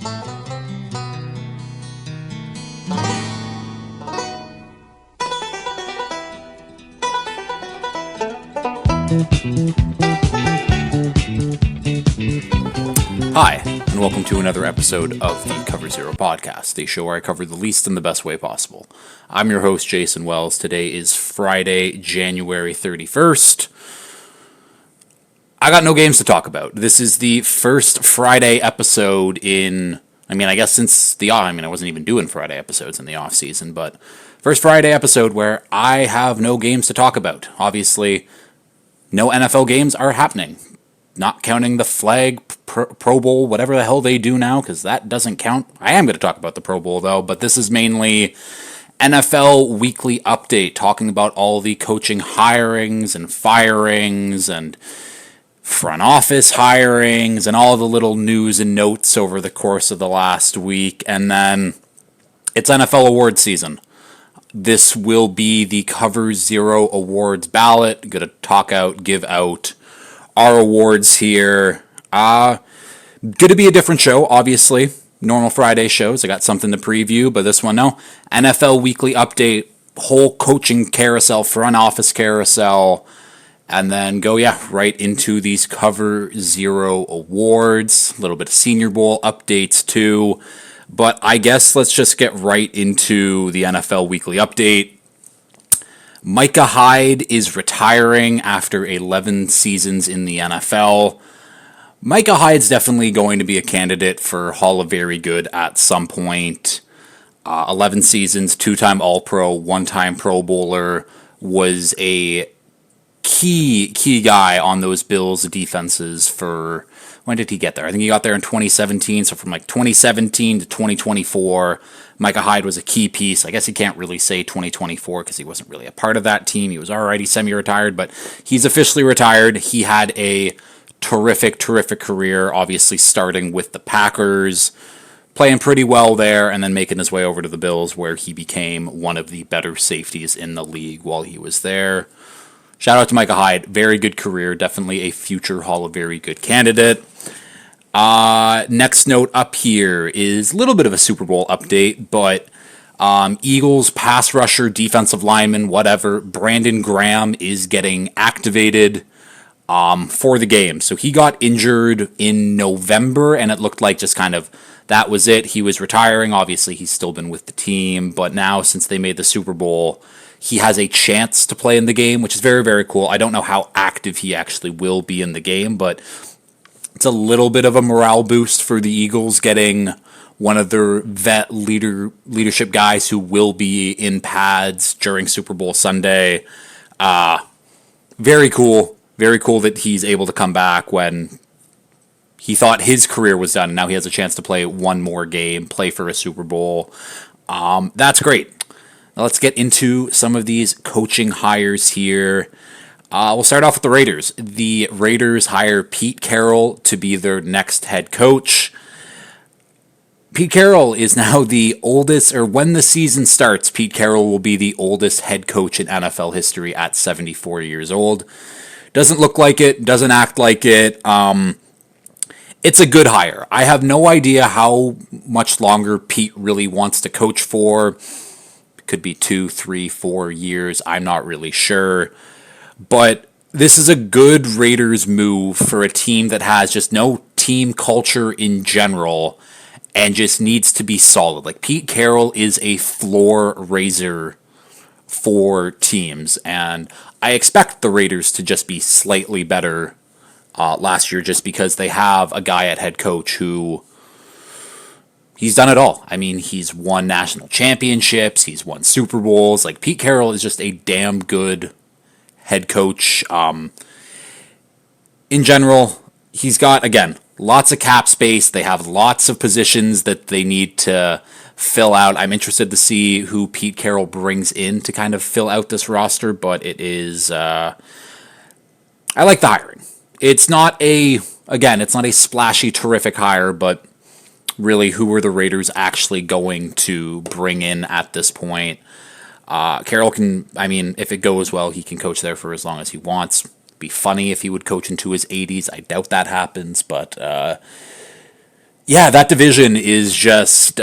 Hi, and welcome to another episode of the Cover Zero podcast, the show where I cover the least in the best way possible. I'm your host, Jason Wells. Today is Friday, January 31st. I got no games to talk about. This is the first Friday episode I wasn't even doing Friday episodes in the off season, but first Friday episode where I have no games to talk about. Obviously, no NFL games are happening. Not counting the flag, Pro Bowl, whatever the hell they do now, because that doesn't count. I am going to talk about the Pro Bowl, though, but this is mainly NFL Weekly Update, talking about all the coaching hirings and firings and front office hirings and all the little news and notes over the course of the last week. And then it's NFL awards season. This will be the Cover Zero Awards ballot. Going to give out our awards here. Going to be a different show, obviously. Normal Friday shows. I got something to preview, but this one, no. NFL Weekly Update, whole coaching carousel, front office carousel, and then go, right into these Cover Zero awards. A little bit of Senior Bowl updates, too. But I guess let's just get right into the NFL Weekly Update. Micah Hyde is retiring after 11 seasons in the NFL. Micah Hyde's definitely going to be a candidate for Hall of Very Good at some point. 11 seasons, 2-time All-Pro, 1-time Pro Bowler, was a key guy on those Bills defenses for... When did he get there? I think he got there in 2017, so from 2017 to 2024, Micah Hyde was a key piece. I guess you can't really say 2024 because he wasn't really a part of that team. He was already semi-retired, but he's officially retired. He had a terrific career, obviously starting with the Packers, playing pretty well there, and then making his way over to the Bills, where he became one of the better safeties in the league while he was there. Shout out to Micah Hyde. Very good career. Definitely a future Hall of Very Good candidate. Next note up here is a little bit of a Super Bowl update, but Eagles pass rusher, defensive lineman, whatever, Brandon Graham is getting activated for the game. So he got injured in November, and it looked like just kind of that was it. He was retiring. Obviously, he's still been with the team, but now since they made the Super Bowl, he has a chance to play in the game, which is very, very cool. I don't know how active he actually will be in the game, but it's a little bit of a morale boost for the Eagles getting one of their vet leadership guys who will be in pads during Super Bowl Sunday. Very cool. Very cool that he's able to come back when he thought his career was done, and now he has a chance to play one more game, play for a Super Bowl. That's great. Now let's get into some of these coaching hires here. We'll start off with the Raiders. The Raiders hire Pete Carroll to be their next head coach. Pete Carroll is now the oldest, or when the season starts, Pete Carroll will be the oldest head coach in NFL history at 74 years old. Doesn't look like it, doesn't act like it. It's a good hire. I have no idea how much longer Pete really wants to coach for. Could be 2, 3, 4 years. I'm not really sure. But this is a good Raiders move for a team that has just no team culture in general and just needs to be solid. Like, Pete Carroll is a floor raiser for teams, and I expect the Raiders to just be slightly better last year just because they have a guy at head coach who... He's done it all. I mean, he's won national championships. He's won Super Bowls. Like, Pete Carroll is just a damn good head coach. In general, he's got, again, lots of cap space. They have lots of positions that they need to fill out. I'm interested to see who Pete Carroll brings in to kind of fill out this roster, but it is... I like the hiring. It's not a splashy, terrific hire, but... really, who are the Raiders actually going to bring in at this point? Carroll can, if it goes well, he can coach there for as long as he wants. Be funny if he would coach into his 80s. I doubt that happens, but Yeah, that division is just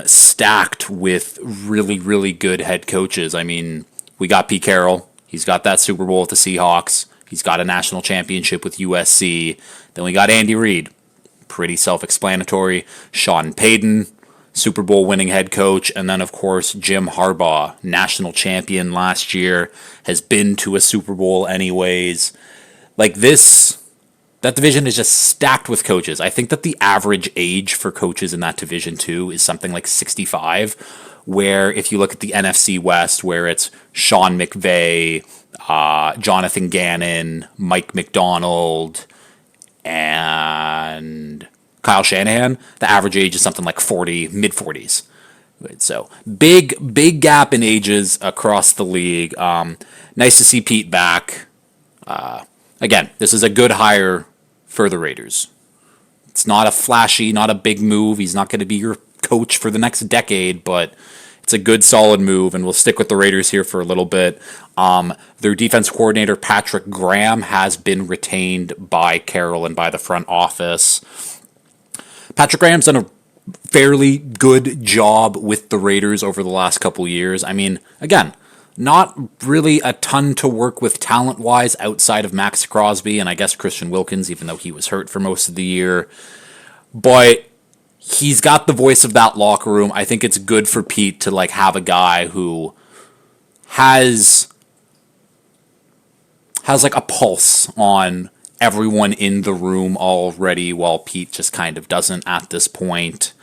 stacked with really, really good head coaches. I mean, we got Pete Carroll. He's got that Super Bowl with the Seahawks. He's got a national championship with USC. Then we got Andy Reid. Pretty self-explanatory. Sean Payton, Super Bowl winning head coach. And then, of course, Jim Harbaugh, national champion last year, has been to a Super Bowl anyways. Like this, that division is just stacked with coaches. I think that the average age for coaches in that division too is something like 65, where if you look at the NFC West, where it's Sean McVay, Jonathan Gannon, Mike McDonald, and Kyle Shanahan, the average age is something like 40, mid 40s. So big gap in ages across the league. Nice to see Pete back. Again, this is a good hire for the Raiders. It's not a flashy, not a big move. He's not going to be your coach for the next decade, but it's a good, solid move, and we'll stick with the Raiders here for a little bit. Their defense coordinator, Patrick Graham, has been retained by Carroll and by the front office. Patrick Graham's done a fairly good job with the Raiders over the last couple years. I mean, again, not really a ton to work with talent-wise outside of Max Crosby and I guess Christian Wilkins, even though he was hurt for most of the year. But he's got the voice of that locker room. I think it's good for Pete to like have a guy who has like a pulse on everyone in the room already, while Pete just kind of doesn't at this point.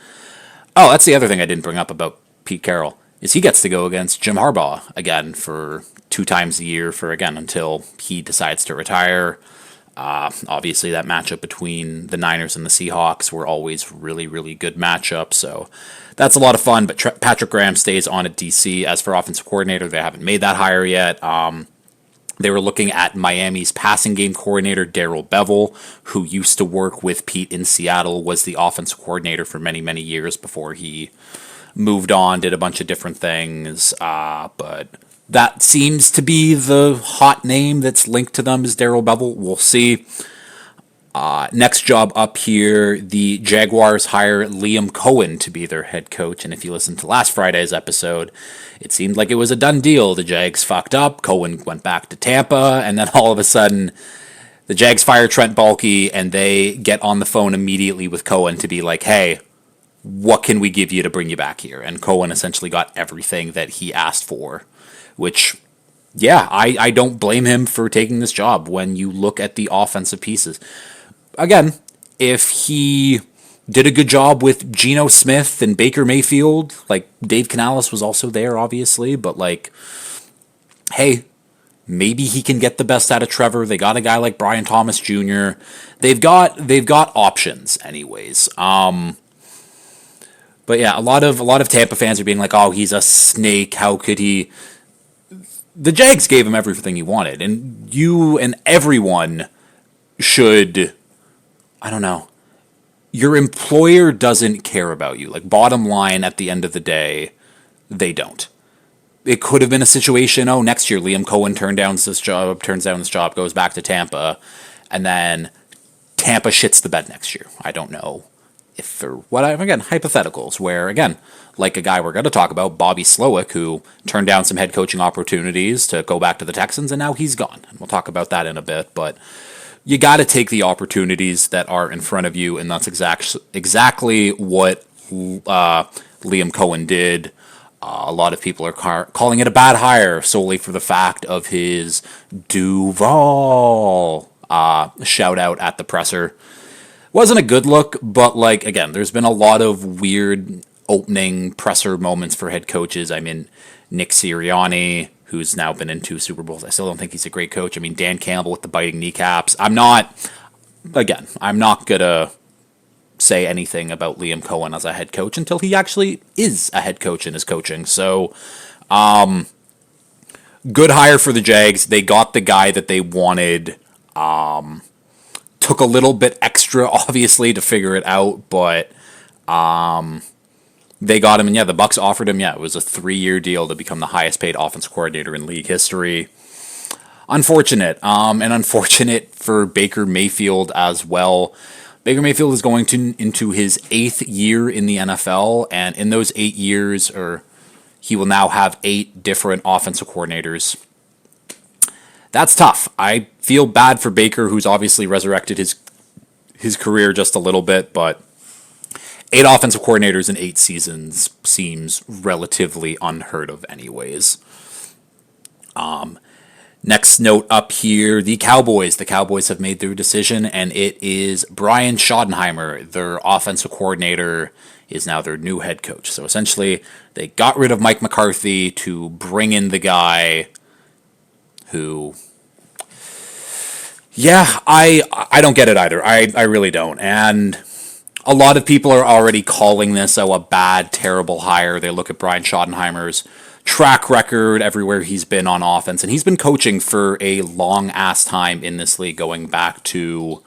Oh, that's the other thing I didn't bring up about Pete Carroll, is he gets to go against Jim Harbaugh again for 2 times a year for, again, until he decides to retire. Obviously, that matchup between the Niners and the Seahawks were always really, really good matchups, so that's a lot of fun, but Patrick Graham stays on at DC. As for offensive coordinator, they haven't made that hire yet. They were looking at Miami's passing game coordinator, Darrell Bevell, who used to work with Pete in Seattle, was the offensive coordinator for many, many years before he moved on, did a bunch of different things, but that seems to be the hot name that's linked to them is Darrell Bevell. We'll see. Next job up here, the Jaguars hire Liam Cohen to be their head coach, and if you listen to last Friday's episode, it seemed like it was a done deal. The Jags fucked up, Cohen went back to Tampa, and then all of a sudden, the Jags fire Trent Baalke, and they get on the phone immediately with Cohen to be like, hey, what can we give you to bring you back here? And Cohen essentially got everything that he asked for, which, yeah, I don't blame him for taking this job when you look at the offensive pieces. Again, if he did a good job with Geno Smith and Baker Mayfield, like Dave Canales was also there, obviously, but like, hey, maybe he can get the best out of Trevor. They got a guy like Brian Thomas Jr. They've got options, anyways. But yeah, a lot of Tampa fans are being like, "Oh, he's a snake. How could he?" The Jags gave him everything he wanted, and you and everyone should, I don't know. Your employer doesn't care about you. Like, bottom line, at the end of the day, they don't. It could have been a situation, oh, next year Liam Cohen turns down this job, goes back to Tampa, and then Tampa shits the bed next year. I don't know if or what. Again, hypotheticals where, again, like a guy we're going to talk about, Bobby Slowick, who turned down some head coaching opportunities to go back to the Texans, and now he's gone. And we'll talk about that in a bit, but you got to take the opportunities that are in front of you, and that's exactly what Liam Cohen did. A lot of people are calling it a bad hire solely for the fact of his Duval shout out at the presser. Wasn't a good look, but like, again, there's been a lot of weird opening presser moments for head coaches. I mean, Nick Sirianni, who's now been in 2 Super Bowls. I still don't think he's a great coach. I mean, Dan Campbell with the biting kneecaps. I'm not going to say anything about Liam Cohen as a head coach until he actually is a head coach and is coaching. So, good hire for the Jags. They got the guy that they wanted. Took a little bit extra, obviously, to figure it out, but they got him, and yeah, the Bucs offered him. Yeah, it was a 3-year deal to become the highest paid offensive coordinator in league history. Unfortunate, and unfortunate for Baker Mayfield as well. Baker Mayfield is going into his 8th year in the NFL, and in those 8 years, he will now have 8 different offensive coordinators. That's tough. I feel bad for Baker, who's obviously resurrected his career just a little bit, but 8 offensive coordinators in 8 seasons seems relatively unheard of anyways. Next note up here, the Cowboys. The Cowboys have made their decision, and it is Brian Schottenheimer, their offensive coordinator, is now their new head coach. So essentially, they got rid of Mike McCarthy to bring in the guy who... Yeah, I don't get it either. I really don't. And a lot of people are already calling this a bad, terrible hire. They look at Brian Schottenheimer's track record everywhere he's been on offense, and he's been coaching for a long ass time in this league, going back to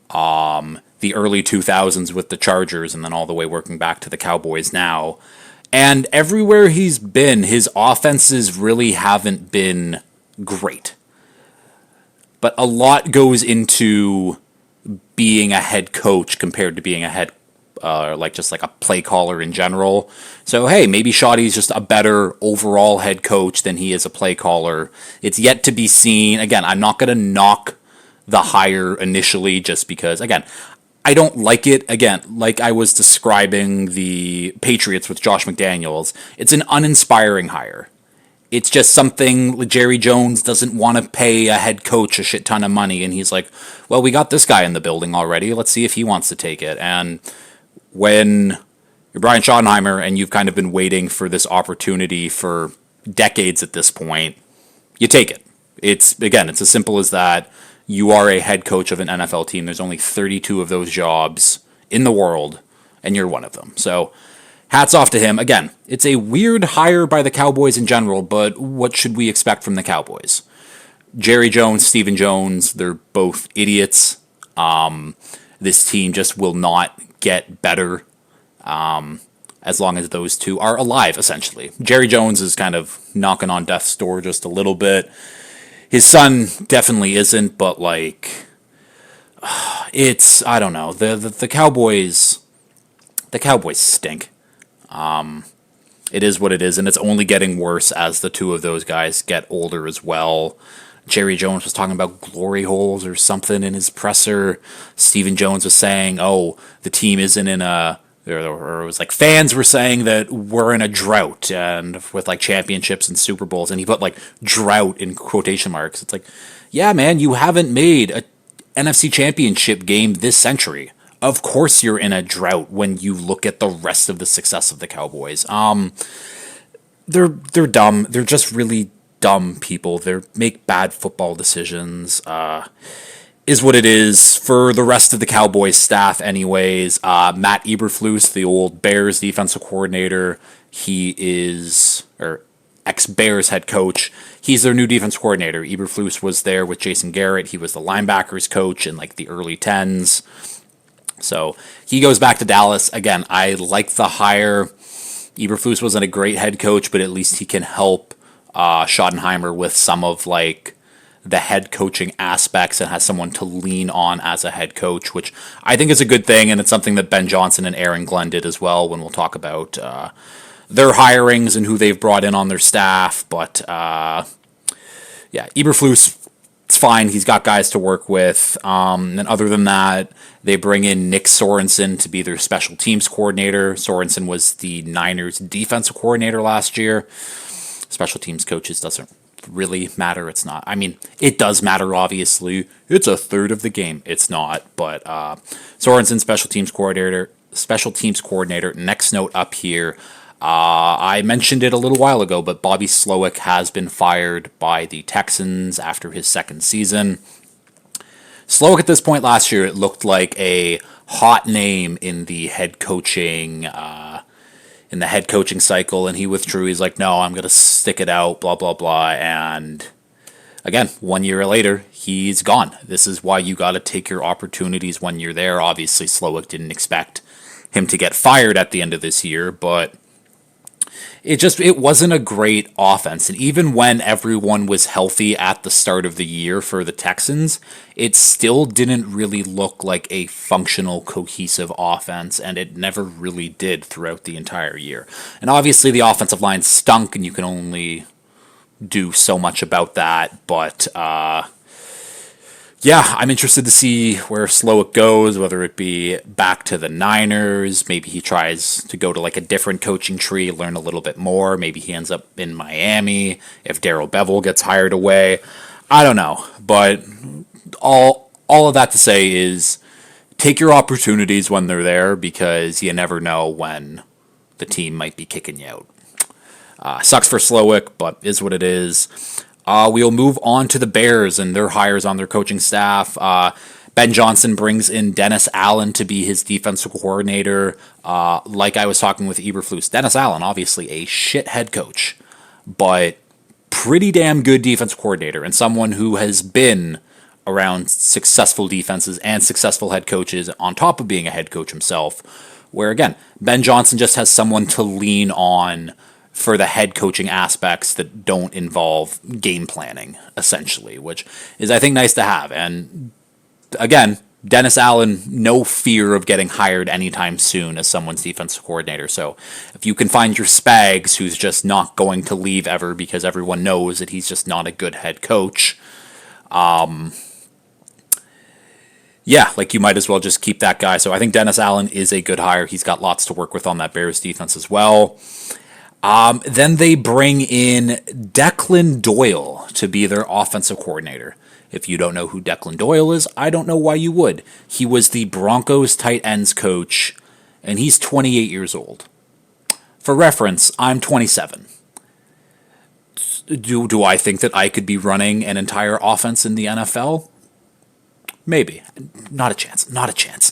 the early 2000s with the Chargers, and then all the way working back to the Cowboys now. And everywhere he's been, his offenses really haven't been great. But a lot goes into being a head coach compared to being a head just like a play caller in general. So, hey, maybe Shoddy's just a better overall head coach than he is a play caller. It's yet to be seen. Again, I'm not going to knock the hire initially just because, again, I don't like it. Again, like I was describing the Patriots with Josh McDaniels, it's an uninspiring hire. It's just something Jerry Jones doesn't want to pay a head coach a shit ton of money, and he's like, well, we got this guy in the building already. Let's see if he wants to take it. And when you're Brian Schottenheimer and you've kind of been waiting for this opportunity for decades at this point, you take it. It's as simple as that. You are a head coach of an NFL team. There's only 32 of those jobs in the world, and you're one of them. So hats off to him. Again, it's a weird hire by the Cowboys in general, but what should we expect from the Cowboys? Jerry Jones, Stephen Jones, they're both idiots. This team just will not get better as long as those two are alive, essentially. Jerry Jones is kind of knocking on death's door just a little bit. His son definitely isn't, but it's, I don't know. The Cowboys stink. It is what it is, and it's only getting worse as the two of those guys get older as well. Jerry Jones was talking about glory holes or something in his presser. Stephen Jones was saying, oh, the team isn't in a... Or it was like fans were saying that we're in a drought and with championships and Super Bowls, and he put drought in quotation marks. It's like, yeah, man, you haven't made a NFC championship game this century. Of course you're in a drought when you look at the rest of the success of the Cowboys. They're dumb. They're just really dumb people. They make bad football decisions. Is what it is for the rest of the Cowboys staff anyways. Matt Eberflus, the old Bears defensive coordinator, he is, or ex-Bears head coach, he's their new defense coordinator. Eberflus was there with Jason Garrett. He was the linebackers coach in the early 10s. So he goes back to Dallas. Again, I like the hire. Eberflus wasn't a great head coach, but at least he can help Schottenheimer with some of the head coaching aspects and has someone to lean on as a head coach, which I think is a good thing, and it's something that Ben Johnson and Aaron Glenn did as well when we'll talk about their hirings and who they've brought in on their staff. But Eberflus, it's fine. He's got guys to work with. And other than that, they bring in Nick Sorensen to be their special teams coordinator. Sorensen was the Niners defensive coordinator last year. Special teams coaches doesn't really matter. It's not. I mean, it does matter, obviously. It's a third of the game. It's not. But Sorensen, special teams coordinator. Next note up here. I mentioned it a little while ago, but Bobby Slowick has been fired by the Texans after his second season. Slowick at this point last year, it looked like a hot name in the head coaching cycle, and he withdrew. He's like, no, I'm going to stick it out, blah, blah, blah. And again, 1 year later, he's gone. This is why you got to take your opportunities when you're there. Obviously, Slowick didn't expect him to get fired at the end of this year, but It wasn't a great offense. And even when everyone was healthy at the start of the year for the Texans, it still didn't really look like a functional, cohesive offense, and it never really did throughout the entire year. And obviously the offensive line stunk, and you can only do so much about that, but yeah, I'm interested to see where Slowick goes, whether it be back to the Niners. Maybe he tries to go to like a different coaching tree, learn a little bit more. Maybe he ends up in Miami if Darrell Bevel gets hired away. I don't know. But all of that to say is take your opportunities when they're there, because you never know when the team might be kicking you out. Sucks for Slowick, but is what it is. We'll move on to the Bears and their hires on their coaching staff. Ben Johnson brings in Dennis Allen to be his defensive coordinator. Like I was talking with Eberflus, Dennis Allen, obviously a shit head coach, but pretty damn good defensive coordinator, and someone who has been around successful defenses and successful head coaches on top of being a head coach himself, where again, Ben Johnson just has someone to lean on for the head coaching aspects that don't involve game planning, essentially, which is, I think, nice to have. And again, Dennis Allen, no fear of getting hired anytime soon as someone's defensive coordinator. So if you can find your Spags, who's just not going to leave ever because everyone knows that he's just not a good head coach, yeah, like you might as well just keep that guy. So I think Dennis Allen is a good hire. He's got lots to work with on that Bears defense as well. Then they bring in Declan Doyle to be their offensive coordinator. If you don't know who Declan Doyle is, I don't know why you would. He was the Broncos tight ends coach, and he's 28 years old. For reference, I'm 27. Do I think that I could be running an entire offense in the NFL? Maybe. Not a chance. Not a chance.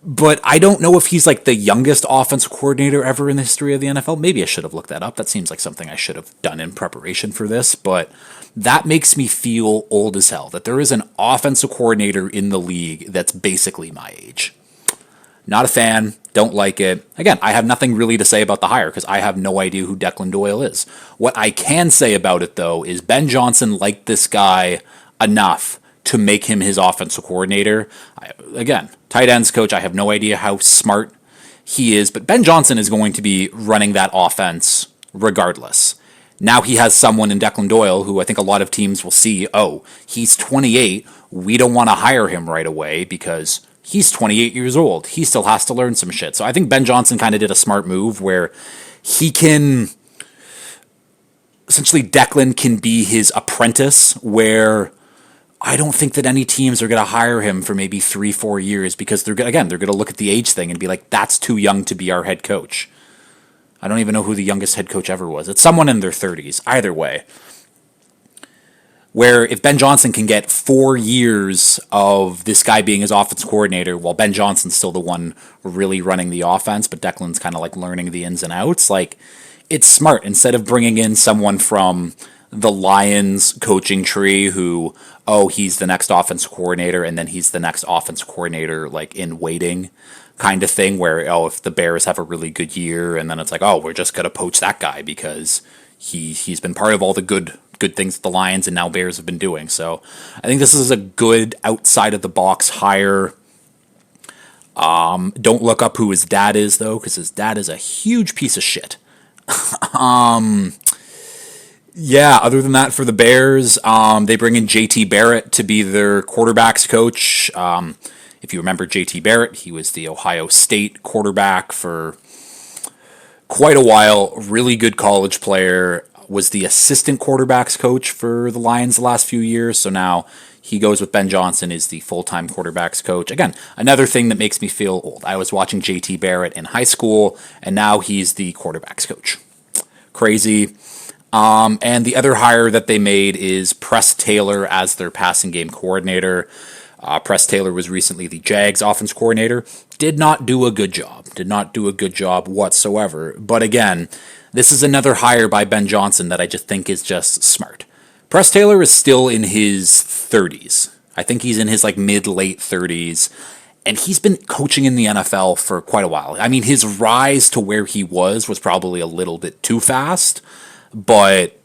But I don't know if he's like the youngest offensive coordinator ever in the history of the NFL. Maybe I should have looked that up. That seems like something I should have done in preparation for this. But that makes me feel old as hell, that there is an offensive coordinator in the league that's basically my age. Not a fan. Don't like it. Again, I have nothing really to say about the hire because I have no idea who Declan Doyle is. What I can say about it, though, is Ben Johnson liked this guy enough to make him his offensive coordinator. Again, tight ends coach, I have no idea how smart he is, but Ben Johnson is going to be running that offense regardless. Now he has someone in Declan Doyle who I think a lot of teams will see, oh, he's 28, we don't want to hire him right away because he's 28 years old. He still has to learn some shit. So I think Ben Johnson kind of did a smart move where he can, essentially Declan can be his apprentice, where I don't think that any teams are going to hire him for maybe 3-4 years because they're going to look at the age thing and be like, that's too young to be our head coach. I don't even know who the youngest head coach ever was. It's someone in their 30s. Either way, where if Ben Johnson can get 4 years of this guy being his offensive coordinator, while Ben Johnson's still the one really running the offense, but Declan's kind of like learning the ins and outs, like it's smart. Instead of bringing in someone from the Lions coaching tree who, oh, he's the next offensive coordinator and then he's the next offensive coordinator like in waiting kind of thing, where, oh, if the Bears have a really good year and then it's like, oh, we're just going to poach that guy because he's been part of all the good things that the Lions and now Bears have been doing. So I think this is a good outside of the box hire. Don't look up who his dad is though, because his dad is a huge piece of shit. Yeah, other than that, for the Bears, they bring in J.T. Barrett to be their quarterbacks coach. If you remember J.T. Barrett, he was the Ohio State quarterback for quite a while. Really good college player. Was the assistant quarterbacks coach for the Lions the last few years. So now he goes with Ben Johnson as the full-time quarterbacks coach. Again, another thing that makes me feel old. I was watching J.T. Barrett in high school, and now he's the quarterbacks coach. Crazy. And the other hire that they made is Press Taylor as their passing game coordinator. Press Taylor was recently the Jags offense coordinator. Did not do a good job. Did not do a good job whatsoever. But again, this is another hire by Ben Johnson that I just think is just smart. Press Taylor is still in his 30s. I think he's in his like mid-late 30s. And he's been coaching in the NFL for quite a while. I mean, his rise to where he was probably a little bit too fast, but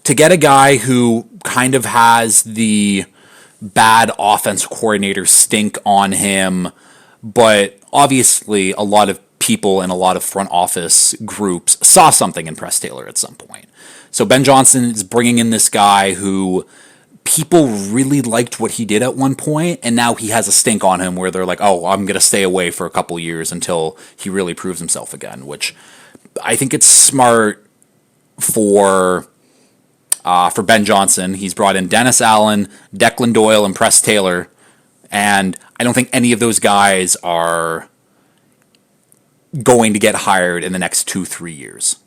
to get a guy who kind of has the bad offense coordinator stink on him, but obviously a lot of people in a lot of front office groups saw something in Press Taylor at some point. So Ben Johnson is bringing in this guy who people really liked what he did at one point, and now he has a stink on him where they're like, oh, I'm going to stay away for a couple years until he really proves himself again, which I think it's smart for Ben Johnson. He's brought in Dennis Allen, Declan Doyle, and Press Taylor, and I don't think any of those guys are going to get hired in the next 2-3 years.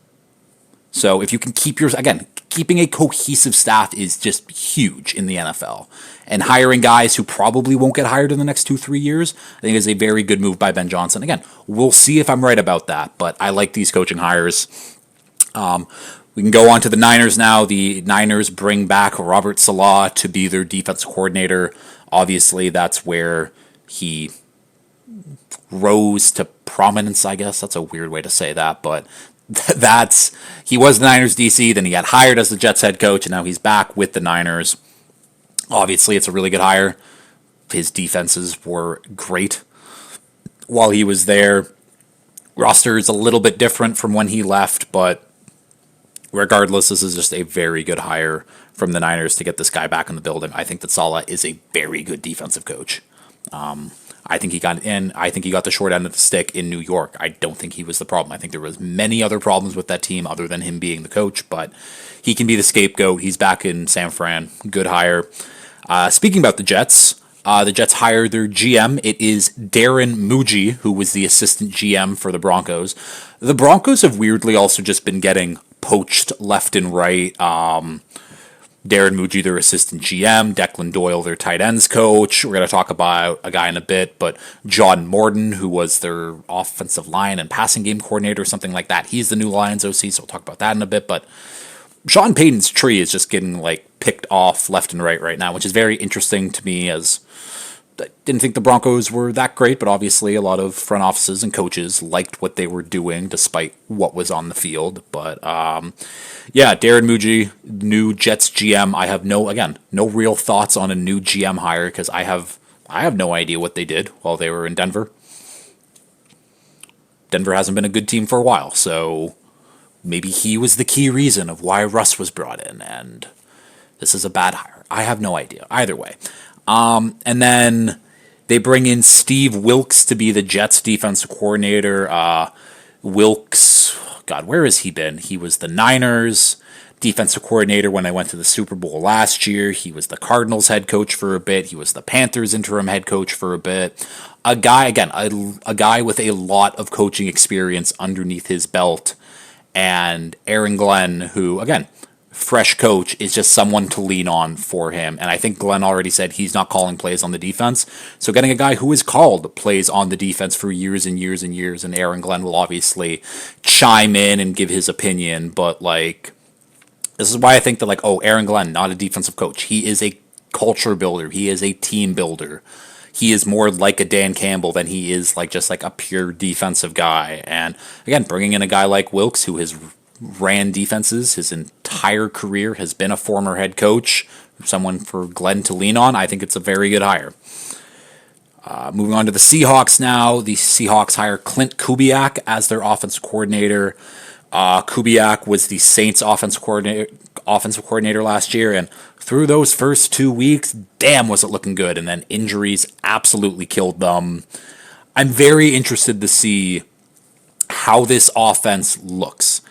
So if you can keeping a cohesive staff is just huge in the NFL. And hiring guys who probably won't get hired in the next 2-3 years, I think is a very good move by Ben Johnson. Again, we'll see if I'm right about that, but I like these coaching hires. We can go on to the Niners now. The Niners bring back Robert Saleh to be their defensive coordinator. Obviously, that's where he rose to prominence, I guess. That's a weird way to say that, but he was the Niners DC, then he got hired as the Jets head coach, and now he's back with the Niners. Obviously, it's a really good hire. His defenses were great while he was there. Roster is a little bit different from when he left, but regardless, this is just a very good hire from the Niners to get this guy back in the building. I think that Saleh is a very good defensive coach. I think he got in. I think he got the short end of the stick in New York. I don't think he was the problem. I think there was many other problems with that team other than him being the coach, but he can be the scapegoat. He's back in San Fran. Good hire. Speaking about the Jets hired their GM. It is Darren Muji, who was the assistant GM for the Broncos. The Broncos have weirdly also just been getting poached left and right. Darren Muji, their assistant GM, Declan Doyle, their tight ends coach. We're going to talk about a guy in a bit, but John Morton, who was their offensive line and passing game coordinator, something like that. He's the new Lions OC, so we'll talk about that in a bit. But Sean Payton's tree is just getting picked off left and right now, which is very interesting to me, as I didn't think the Broncos were that great, but obviously a lot of front offices and coaches liked what they were doing despite what was on the field. But Darren Muji, new Jets GM. I have no real thoughts on a new GM hire because I have no idea what they did while they were in Denver. Denver hasn't been a good team for a while, so maybe he was the key reason of why Russ was brought in, and this is a bad hire. I have no idea. Either way. And then they bring in Steve Wilks to be the Jets defensive coordinator. Wilks, God, where has he been? He was the Niners defensive coordinator when they went to the Super Bowl last year. He was the Cardinals head coach for a bit. He was the Panthers interim head coach for a bit. A guy with a lot of coaching experience underneath his belt. And Aaron Glenn, who, again, fresh coach, is just someone to lean on for him. And I think Glenn already said he's not calling plays on the defense. So getting a guy who has called plays on the defense for years and years and years, and Aaron Glenn will obviously chime in and give his opinion. But this is why I think that Aaron Glenn, not a defensive coach. He is a culture builder. He is a team builder. He is more like a Dan Campbell than he is just a pure defensive guy. And again, bringing in a guy like Wilks, who has ran defenses his entire career, has been a former head coach, someone for Glenn to lean on, I think it's a very good hire. Moving on to the Seahawks now. The Seahawks hire Clint Kubiak as their offensive coordinator. Kubiak was the Saints offensive coordinator last year, and through those first 2 weeks, damn, was it looking good, and then injuries absolutely killed them. I'm very interested to see how this offense looks,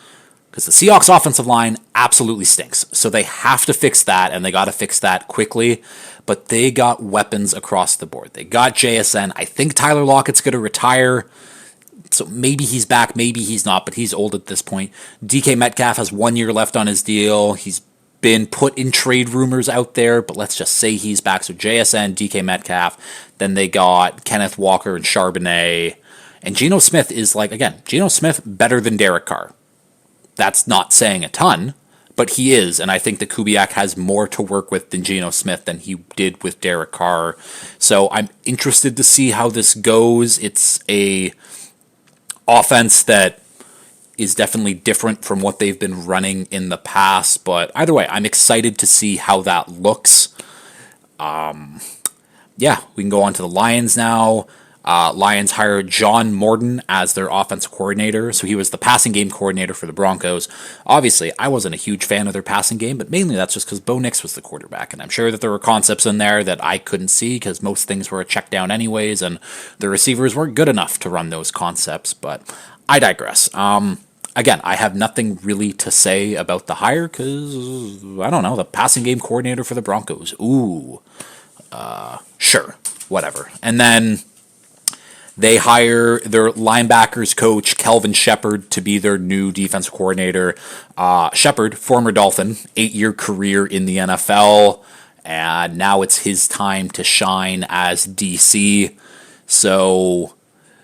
because the Seahawks offensive line absolutely stinks. So they have to fix that, and they got to fix that quickly. But they got weapons across the board. They got JSN. I think Tyler Lockett's going to retire. So maybe he's back, maybe he's not, but he's old at this point. DK Metcalf has 1 year left on his deal. He's been put in trade rumors out there, but let's just say he's back. So JSN, DK Metcalf. Then they got Kenneth Walker and Charbonnet. And Geno Smith is Geno Smith better than Derek Carr. That's not saying a ton, but he is, and I think that Kubiak has more to work with than Geno Smith than he did with Derek Carr. So I'm interested to see how this goes. It's a offense that is definitely different from what they've been running in the past, but either way, I'm excited to see how that looks. Yeah, we can go on to the Lions now. Lions hired John Morden as their offensive coordinator. So he was the passing game coordinator for the Broncos. Obviously, I wasn't a huge fan of their passing game, but mainly that's just because Bo Nix was the quarterback. And I'm sure that there were concepts in there that I couldn't see because most things were a check down anyways, and the receivers weren't good enough to run those concepts. But I digress. Again, I have nothing really to say about the hire because, I don't know, the passing game coordinator for the Broncos. Ooh. Sure. Whatever. And then they hire their linebackers coach, Kelvin Shepard, to be their new defensive coordinator. Shepard, former Dolphin, 8-year career in the NFL, and now it's his time to shine as DC. So,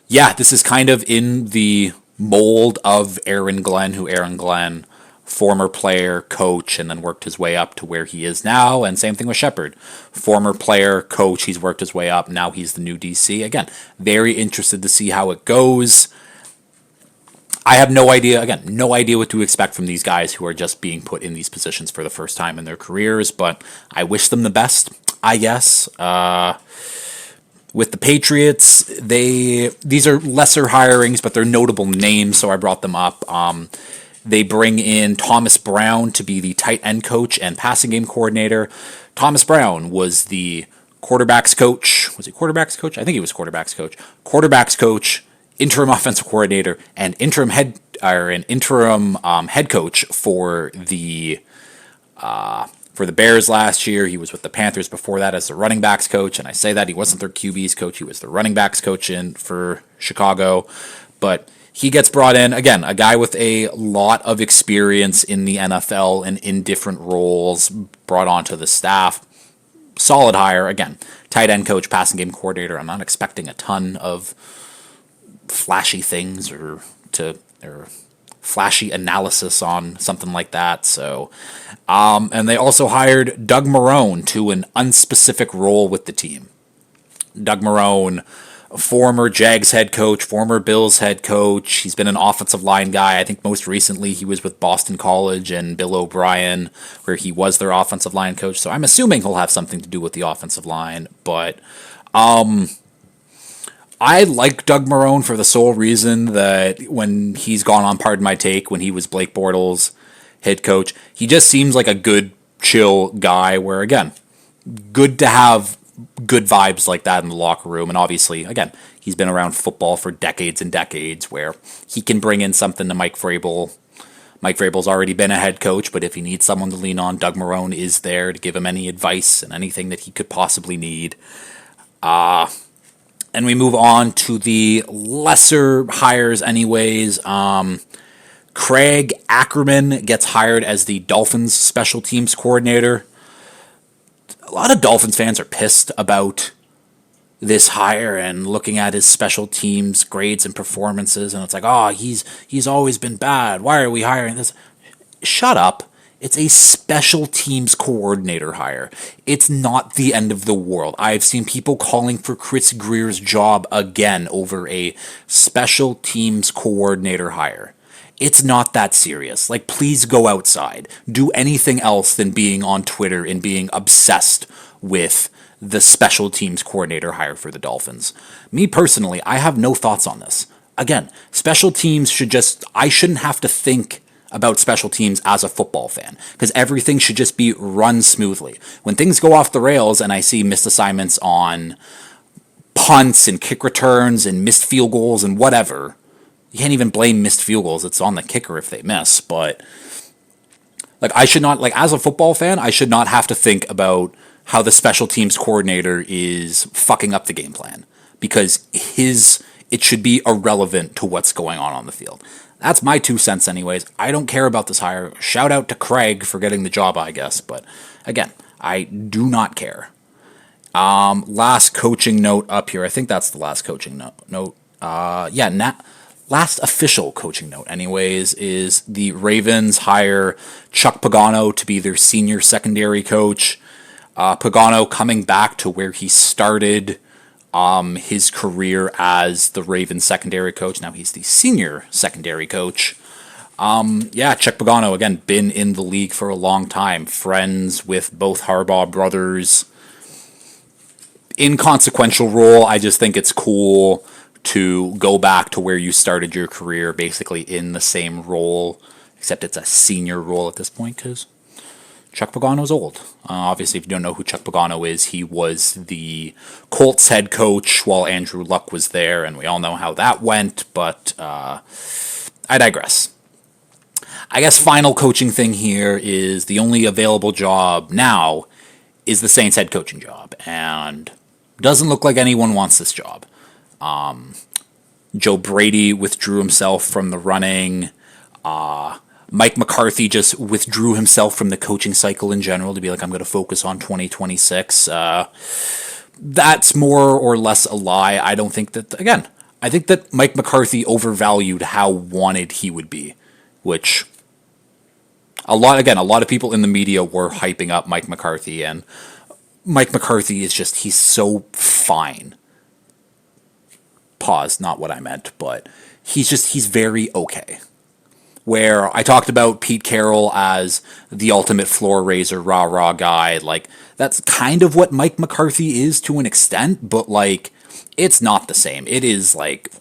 yeah, this is kind of in the mold of Aaron Glenn, former player, coach, and then worked his way up to where he is now. And same thing with Shepard. Former player, coach, he's worked his way up. Now he's the new DC. Again, very interested to see how it goes. I have no idea what to expect from these guys who are just being put in these positions for the first time in their careers, but I wish them the best, I guess. With the Patriots, these are lesser hirings, but they're notable names, so I brought them up. They bring in Thomas Brown to be the tight end coach and passing game coordinator. Thomas Brown was the quarterbacks coach. Was he quarterbacks coach? I think he was quarterbacks coach. Quarterbacks coach, interim offensive coordinator, and interim head coach for the Bears last year. He was with the Panthers before that as the running backs coach, and I say that he wasn't their QB's coach. He was the running backs coach for Chicago, but he gets brought in, again, a guy with a lot of experience in the NFL and in different roles, brought onto the staff. Solid hire. Again, tight end coach, passing game coordinator. I'm not expecting a ton of flashy things or flashy analysis on something like that. So, and they also hired Doug Marrone to an unspecific role with the team. Doug Marrone, former Jags head coach, former Bills head coach. He's been an offensive line guy. I think most recently he was with Boston College and Bill O'Brien, where he was their offensive line coach. So I'm assuming he'll have something to do with the offensive line. But I like Doug Marrone for the sole reason that when he's gone on Pardon My Take, when he was Blake Bortles' head coach, he just seems like a good, chill guy where, again, good to have good vibes like that in the locker room. And obviously, again, he's been around football for decades and decades where he can bring in something to Mike Vrabel. Mike Vrabel's already been a head coach, but if he needs someone to lean on, Doug Marrone is there to give him any advice and anything that he could possibly need. And we move on to the lesser hires anyways. Craig Ackerman gets hired as the Dolphins special teams coordinator. A lot of Dolphins fans are pissed about this hire and looking at his special teams grades and performances, and it's like, oh, he's always been bad. Why are we hiring this? Shut up. It's a special teams coordinator hire. It's not the end of the world. I've seen people calling for Chris Greer's job again over a special teams coordinator hire. It's not that serious. Like, please go outside. Do anything else than being on Twitter and being obsessed with the special teams coordinator hire for the Dolphins. Me personally, I have no thoughts on this. Again, special teams I shouldn't have to think about special teams as a football fan because everything should just be run smoothly. When things go off the rails and I see missed assignments on punts and kick returns and missed field goals and whatever, you can't even blame missed field goals. It's on the kicker if they miss. But I should not, as a football fan, I should not have to think about how the special teams coordinator is fucking up the game plan because it should be irrelevant to what's going on the field. That's my 2 cents anyways. I don't care about this hire. Shout out to Craig for getting the job, I guess. But again, I do not care. Last coaching note up here. I think that's the last coaching note. last official coaching note, anyways, is the Ravens hire Chuck Pagano to be their senior secondary coach. Pagano coming back to where he started his career as the Ravens secondary coach. Now he's the senior secondary coach. Chuck Pagano, again, been in the league for a long time. Friends with both Harbaugh brothers. Inconsequential role. I just think it's cool to go back to where you started your career, basically in the same role, except it's a senior role at this point because Chuck Pagano's old. Obviously, if you don't know who Chuck Pagano is, he was the Colts head coach while Andrew Luck was there, and we all know how that went, but I digress. I guess final coaching thing here is the only available job now is the Saints head coaching job, and doesn't look like anyone wants this job. Joe Brady withdrew himself from the running. Mike McCarthy just withdrew himself from the coaching cycle in general to be like, I'm going to focus on 2026. That's more or less a lie. I don't think that, again, I think that Mike McCarthy overvalued how wanted he would be, which a lot of people in the media were hyping up Mike McCarthy, and Mike McCarthy is just, he's so fine. Pause, not what I meant, but he's very okay. Where I talked about Pete Carroll as the ultimate floor raiser, rah-rah guy, like, that's kind of what Mike McCarthy is to an extent, but, like, it's not the same. It's like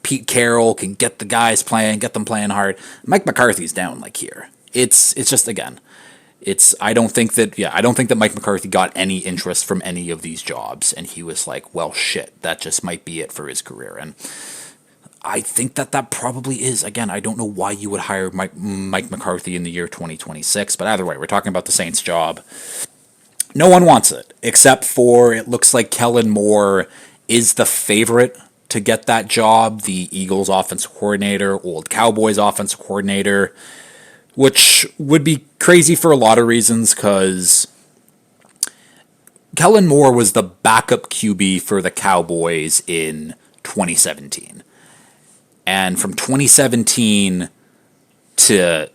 Pete Carroll can get the guys playing, get them playing hard. Mike McCarthy's down, like, here. It's just, again, I don't think that Mike McCarthy got any interest from any of these jobs, and he was like, well, shit, that just might be it for his career. And I think that probably is. Again, I don't know why you would hire Mike McCarthy in the year 2026, but either way, we're talking about the Saints job. No one wants it, except for it looks like Kellen Moore is the favorite to get that job, the Eagles offensive coordinator, old Cowboys offensive coordinator, which would be crazy for a lot of reasons because Kellen Moore was the backup QB for the Cowboys in 2017. And from 2017 to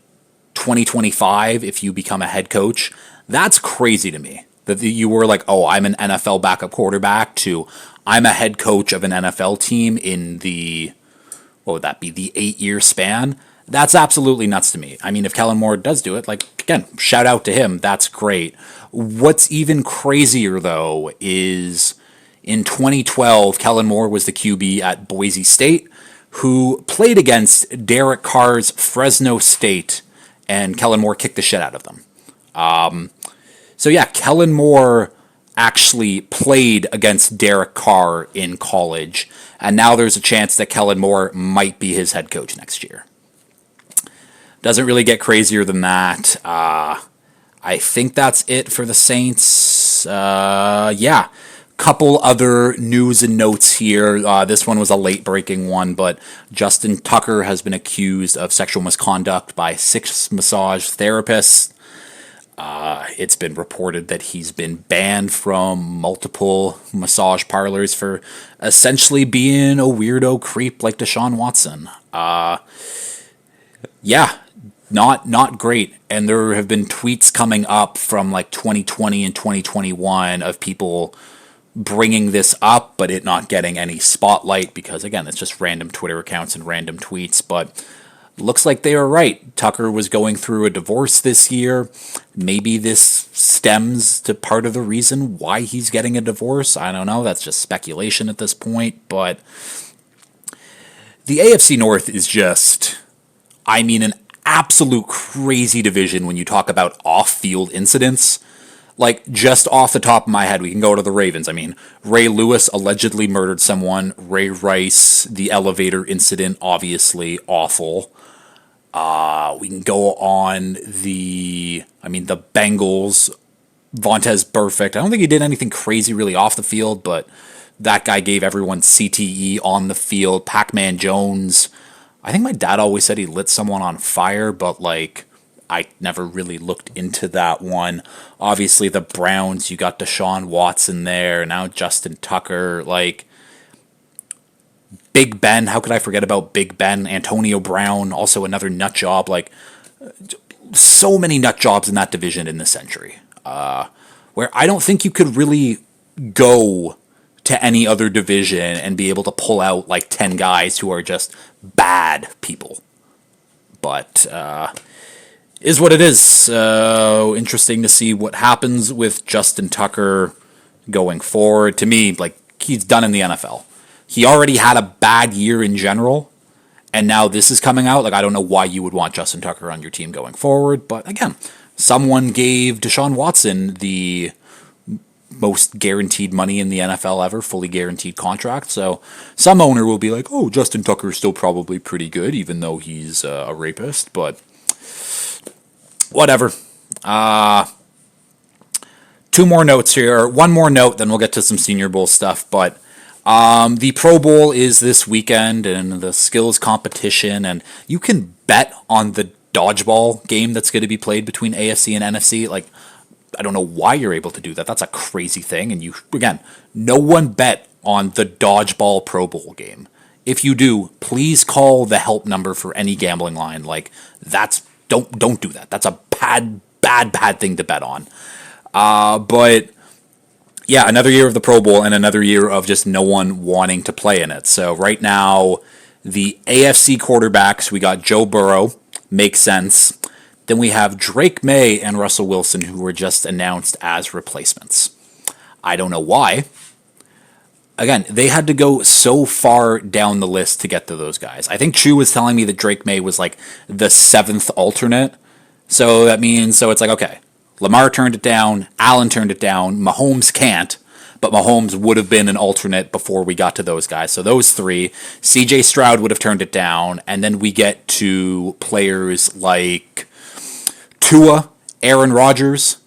2025, if you become a head coach, that's crazy to me. That you were like, oh, I'm an NFL backup quarterback, to I'm a head coach of an NFL team in the 8-year span. That's absolutely nuts to me. I mean, if Kellen Moore does do it, like, again, shout out to him. That's great. What's even crazier, though, is in 2012, Kellen Moore was the QB at Boise State, who played against Derek Carr's Fresno State, and Kellen Moore kicked the shit out of them. Kellen Moore actually played against Derek Carr in college, and now there's a chance that Kellen Moore might be his head coach next year. Doesn't really get crazier than that. I think that's it for the Saints. Couple other news and notes here. This one was a late-breaking one, but Justin Tucker has been accused of sexual misconduct by 6 massage therapists. It's been reported that he's been banned from multiple massage parlors for essentially being a weirdo creep like Deshaun Watson. Not great. And there have been tweets coming up from like 2020 and 2021 of people bringing this up, but it not getting any spotlight because, again, it's just random Twitter accounts and random tweets. But looks like they are right. Tucker was going through a divorce this year. Maybe this stems to part of the reason why he's getting a divorce. I don't know. That's just speculation at this point. But the AFC North is just, an absolute crazy division when you talk about off-field incidents. Like, just off the top of my head, we can go to the Ravens. Ray Lewis allegedly murdered someone. Ray Rice, the elevator incident, obviously awful. We can go on the Bengals. Vontaze Burfict. I don't think he did anything crazy really off the field, but that guy gave everyone CTE on the field. Pac-Man Jones. I think my dad always said he lit someone on fire, but I never really looked into that one. Obviously, the Browns, you got Deshaun Watson there, now Justin Tucker. Big Ben, how could I forget about Big Ben? Antonio Brown, also another nut job. Like, so many nut jobs in that division in this century. Where I don't think you could really go to any other division and be able to pull out like 10 guys who are just bad people. But is what it is. Interesting to see what happens with Justin Tucker going forward. To me, like, he's done in the NFL. He already had a bad year in general, and now this is coming out. Like, I don't know why you would want Justin Tucker on your team going forward. But again, someone gave Deshaun Watson the most guaranteed money in the NFL ever, fully guaranteed contract. So some owner will be like, oh, Justin Tucker's still probably pretty good, even though he's a rapist. But whatever. Two more notes here, or one more note, then we'll get to some Senior Bowl stuff. But the Pro Bowl is this weekend, and the skills competition, and you can bet on the dodgeball game that's going to be played between AFC and NFC. Like, I don't know why you're able to do that. That's a crazy thing. And again, no one bet on the dodgeball Pro Bowl game. If you do, please call the help number for any gambling line. Like, don't do that. That's a bad thing to bet on. But yeah, another year of the Pro Bowl and another year of just no one wanting to play in it. So right now, the AFC quarterbacks, we got Joe Burrow, makes sense. Then we have Drake May and Russell Wilson, who were just announced as replacements. I don't know why. Again, they had to go so far down the list to get to those guys. I think Chu was telling me that Drake May was like the 7th alternate. So that means, it's like, okay, Lamar turned it down, Allen turned it down, Mahomes can't, but Mahomes would have been an alternate before we got to those guys. So those three, CJ Stroud would have turned it down, and then we get to players like Tua, Aaron Rodgers,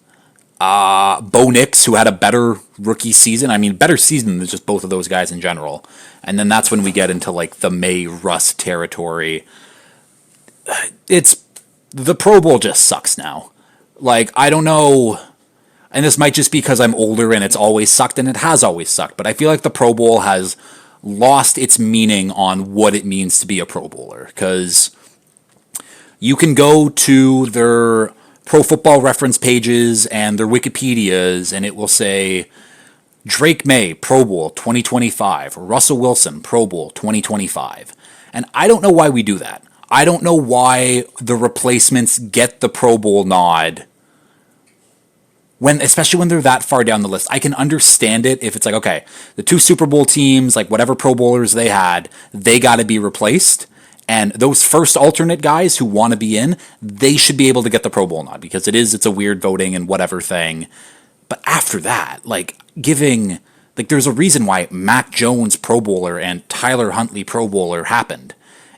Bo Nix, who had a better rookie season. I mean, better season than just both of those guys in general. And then that's when we get into like the May Russ territory. The Pro Bowl just sucks now. Like, I don't know, and this might just be because I'm older and it's always sucked, and it has always sucked, but I feel like the Pro Bowl has lost its meaning on what it means to be a Pro Bowler, because you can go to their Pro Football Reference pages and their Wikipedias, and it will say Drake May, Pro Bowl 2025, Russell Wilson, Pro Bowl 2025. And I don't know why we do that. I don't know why the replacements get the Pro Bowl nod, especially when they're that far down the list. I can understand it if it's like, okay, the 2 Super Bowl teams, like whatever Pro Bowlers they had, they got to be replaced. And those first alternate guys who want to be in, they should be able to get the Pro Bowl nod, because it's a weird voting and whatever thing. But after that, there's a reason why Mac Jones Pro Bowler and Tyler Huntley Pro Bowler happened.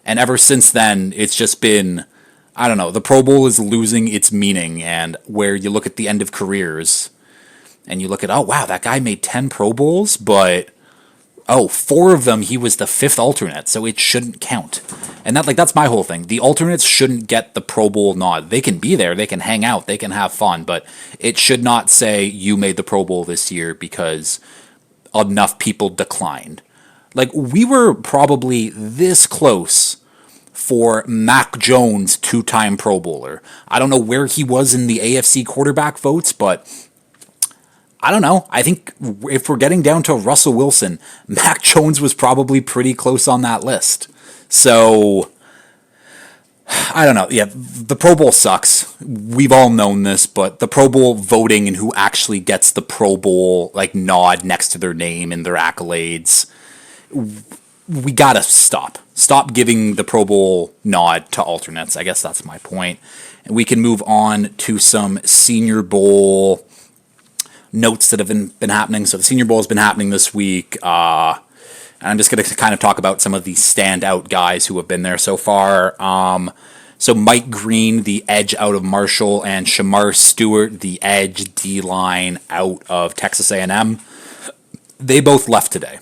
And ever since then, it's just been, I don't know, the Pro Bowl is losing its meaning. And where you look at the end of careers and you look at, oh, wow, that guy made 10 Pro Bowls, but 4 of them, he was the 5th alternate, so it shouldn't count. And that's my whole thing. The alternates shouldn't get the Pro Bowl nod. They can be there, they can hang out, they can have fun, but it should not say you made the Pro Bowl this year because enough people declined. Like, we were probably this close for Mac Jones, 2-time Pro Bowler. I don't know where he was in the AFC quarterback votes, but I don't know. I think if we're getting down to Russell Wilson, Mac Jones was probably pretty close on that list. So, I don't know. Yeah, the Pro Bowl sucks. We've all known this, but the Pro Bowl voting and who actually gets the Pro Bowl nod next to their name and their accolades, we gotta stop. Stop giving the Pro Bowl nod to alternates. I guess that's my point. And we can move on to some Senior Bowl notes that have been happening. So the Senior Bowl has been happening this week. And I'm just going to kind of talk about some of the standout guys who have been there so far. So Mike Green, the edge out of Marshall, and Shamar Stewart, the edge D-line out of Texas A&M. They both left today.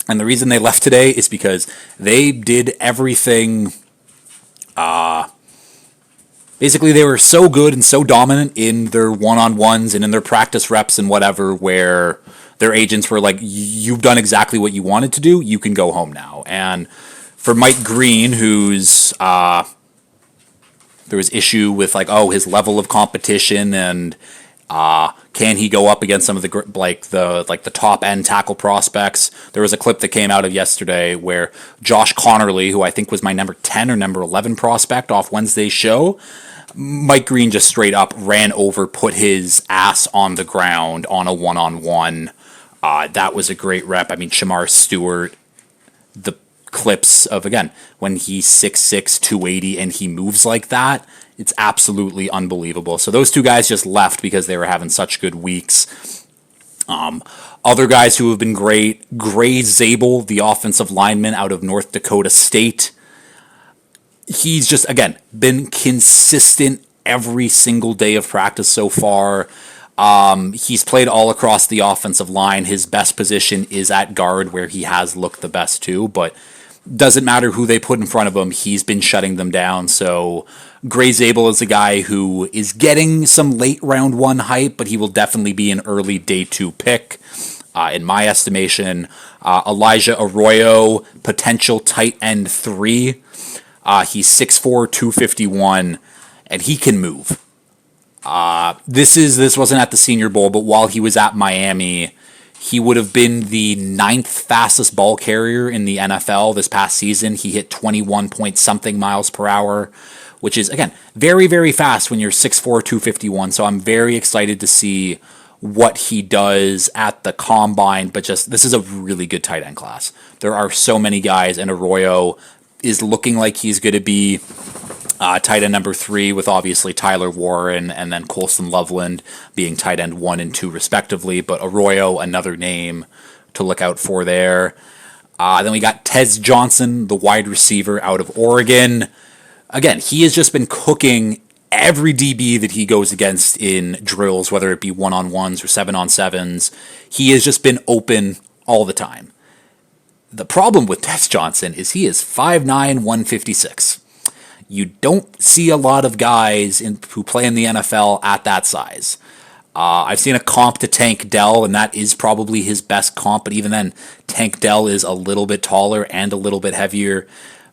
And the reason they left today is because they did everything. Basically, they were so good and so dominant in their one-on-ones and in their practice reps and whatever, where their agents were like, you've done exactly what you wanted to do. You can go home now. And for Mike Green, who's there was issue with like, oh, his level of competition and can he go up against some of the top end tackle prospects? There was a clip that came out of yesterday where Josh Connerly, who I think was my number 10 or number 11 prospect off Wednesday's show, Mike Green just straight up ran over, put his ass on the ground on a one-on-one. That was a great rep. I mean, Shamar Stewart, the clips of, again, when he's 6'6", 280, and he moves like that, it's absolutely unbelievable. So those two guys just left because they were having such good weeks. Other guys who have been great, Gray Zabel, the offensive lineman out of North Dakota State. He's just, again, been consistent every single day of practice so far. He's played all across the offensive line. His best position is at guard, where he has looked the best too, but doesn't matter who they put in front of him, he's been shutting them down. So Gray Zabel is a guy who is getting some late round 1 hype, but he will definitely be an early day 2 pick, in my estimation. Elijah Arroyo, potential tight end 3. He's 6'4", 251, and he can move. This wasn't at the Senior Bowl, but while he was at Miami, he would have been the 9th fastest ball carrier in the NFL this past season. He hit 21 point something miles per hour, which is, again, very, very fast when you're 6'4", 251. So I'm very excited to see what he does at the combine, but just, this is a really good tight end class. There are so many guys, and Arroyo is looking like he's going to be tight end number 3, with obviously Tyler Warren and then Colson Loveland being tight end 1 and 2 respectively. But Arroyo, another name to look out for there. Then we got Tez Johnson, the wide receiver out of Oregon. Again, he has just been cooking every DB that he goes against in drills, whether it be 1-on-1s or 7-on-7s. He has just been open all the time. The problem with Tez Johnson is he is 5'9", 156. You don't see a lot of guys who play in the NFL at that size. I've seen a comp to Tank Dell, and that is probably his best comp, but even then, Tank Dell is a little bit taller and a little bit heavier.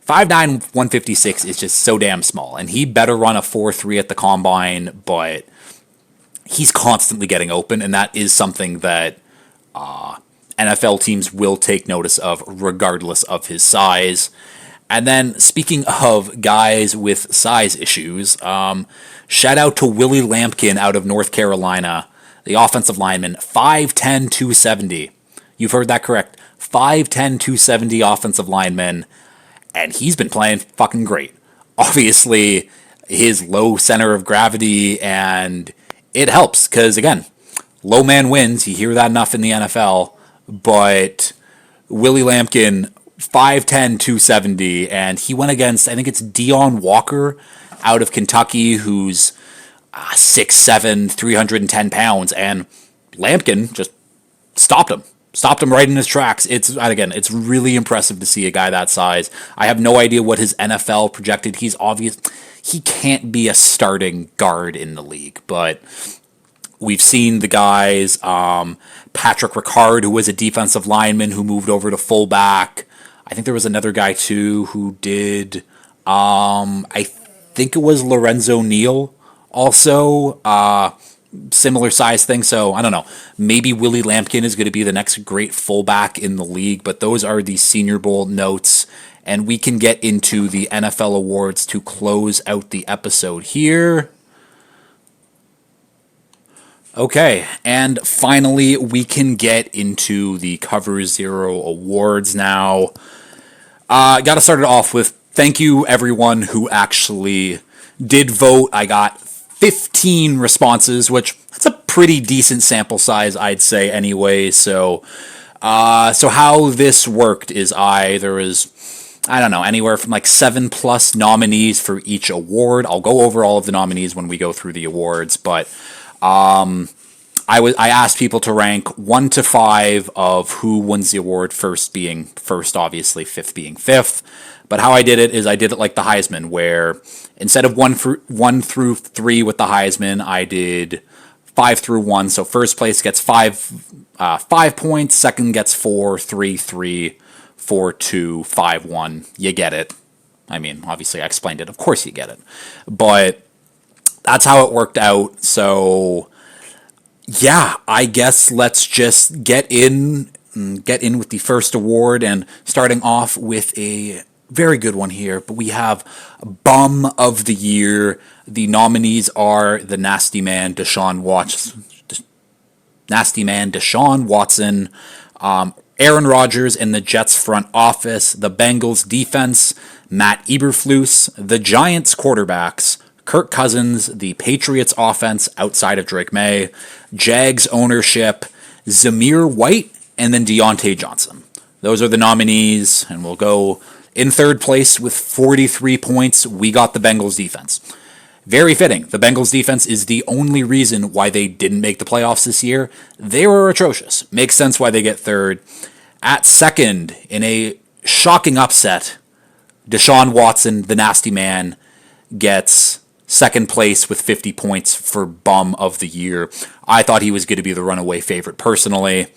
5'9", 156 is just so damn small, and he better run a 4.3 at the combine, but he's constantly getting open, and that is something that NFL teams will take notice of regardless of his size. And then, speaking of guys with size issues, shout out to Willie Lampkin out of North Carolina, the offensive lineman, 5'10", 270. You've heard that correct. 5'10", 270 offensive lineman, and he's been playing fucking great. Obviously, his low center of gravity, and it helps, because, again, low man wins. You hear that enough in the NFL, but Willie Lampkin, 5'10", 270, and he went against, I think it's Dion Walker out of Kentucky, who's 6'7", 310 pounds, and Lampkin just stopped him right in his tracks. It's really impressive to see a guy that size. I have no idea what his NFL projected. He can't be a starting guard in the league, but we've seen the guys, Patrick Ricard, who was a defensive lineman who moved over to fullback. I think there was another guy, too, who did, I think it was Lorenzo Neal, also, similar size thing. So, I don't know, maybe Willie Lampkin is going to be the next great fullback in the league, but those are the Senior Bowl notes, and we can get into the NFL awards to close out the episode here. Okay, and finally, we can get into the Cover Zero awards now. Got to start it off with thank you, everyone who actually did vote. I got 15 responses, which that's a pretty decent sample size, I'd say, anyway. So how this worked is there was, I don't know, anywhere from like 7+ nominees for each award. I'll go over all of the nominees when we go through the awards, but I asked people to rank 1 to 5 of who wins the award, first being first, obviously, fifth being fifth. But how I did it is I did it like the Heisman, where instead of 1 through 3 with the Heisman, I did 5-1. So first place gets 5 points, second gets 4, 3, 3, 4, 2, 5, 1. You get it. I mean, obviously I explained it. Of course you get it. But that's how it worked out. So yeah, I guess let's just get in with the first award, and starting off with a very good one here. But we have Bum of the Year. The nominees are the Nasty Man, Deshaun Watson, Aaron Rodgers in the Jets front office, the Bengals defense, Matt Eberflus, the Giants quarterbacks, Kirk Cousins, the Patriots offense outside of Drake May, Jags ownership, Zamir White, and then Deontay Johnson. Those are the nominees, and we'll go in third place with 43 points. We got the Bengals defense. Very fitting. The Bengals defense is the only reason why they didn't make the playoffs this year. They were atrocious. Makes sense why they get third. At second, in a shocking upset, Deshaun Watson, the Nasty Man, gets second place with 50 points for Bum of the Year. I thought he was going to be the runaway favorite personally.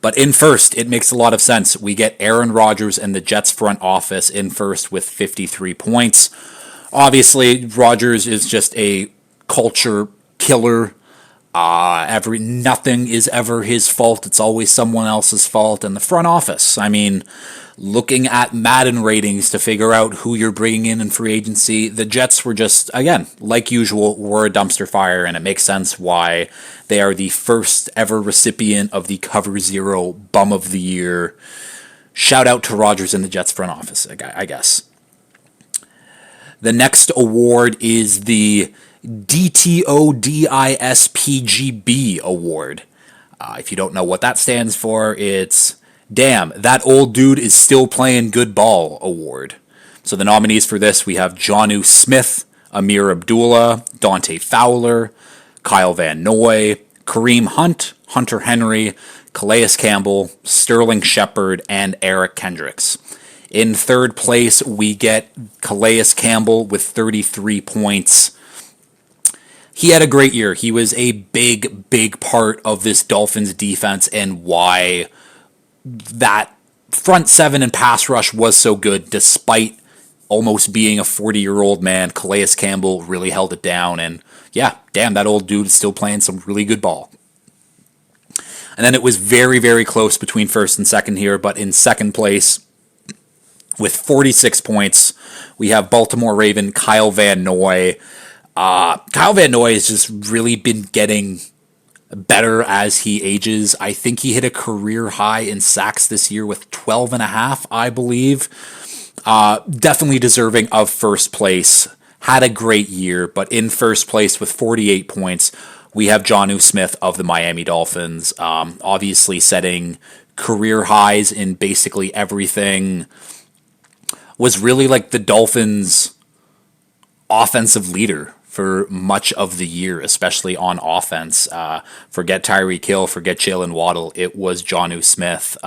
But in first, it makes a lot of sense. We get Aaron Rodgers and the Jets front office in first with 53 points. Obviously, Rodgers is just a culture killer. Nothing is ever his fault. It's always someone else's fault. And the front office, I mean, looking at Madden ratings to figure out who you're bringing in free agency, the Jets were just, again, like usual, were a dumpster fire, and it makes sense why they are the first ever recipient of the Cover Zero Bum of the Year. Shout out to Rodgers and the Jets front office, I guess. The next award is the DTODISPGB award. If you don't know what that stands for, it's Damn, That Old Dude Is Still Playing Good Ball award. So the nominees for this, we have Jonnu Smith, Amir Abdullah, Dante Fowler, Kyle Van Noy, Kareem Hunt, Hunter Henry, Calais Campbell, Sterling Shepard, and Eric Kendricks. In third place, we get Calais Campbell with 33 points. He had a great year. He was a big part of this Dolphins defense and why that front seven and pass rush was so good despite almost being a 40-year-old man. Calais Campbell really held it down, and yeah, damn, that old dude is still playing some really good ball. And then it was very close between first and second here, but in second place, with 46 points, we have Baltimore Raven Kyle Van Noy. Kyle Van Noy has just really been getting better as he ages. I think he hit a career high in sacks this year with 12 and a half, I believe. Definitely deserving of first place. Had a great year, but in first place with 48 points, we have Jonnu Smith of the Miami Dolphins. Obviously setting career highs in basically everything. Was really like the Dolphins' offensive leader for much of the year, especially on offense. Forget Tyreek Hill, forget Jalen Waddle. It was Jonnu Smith.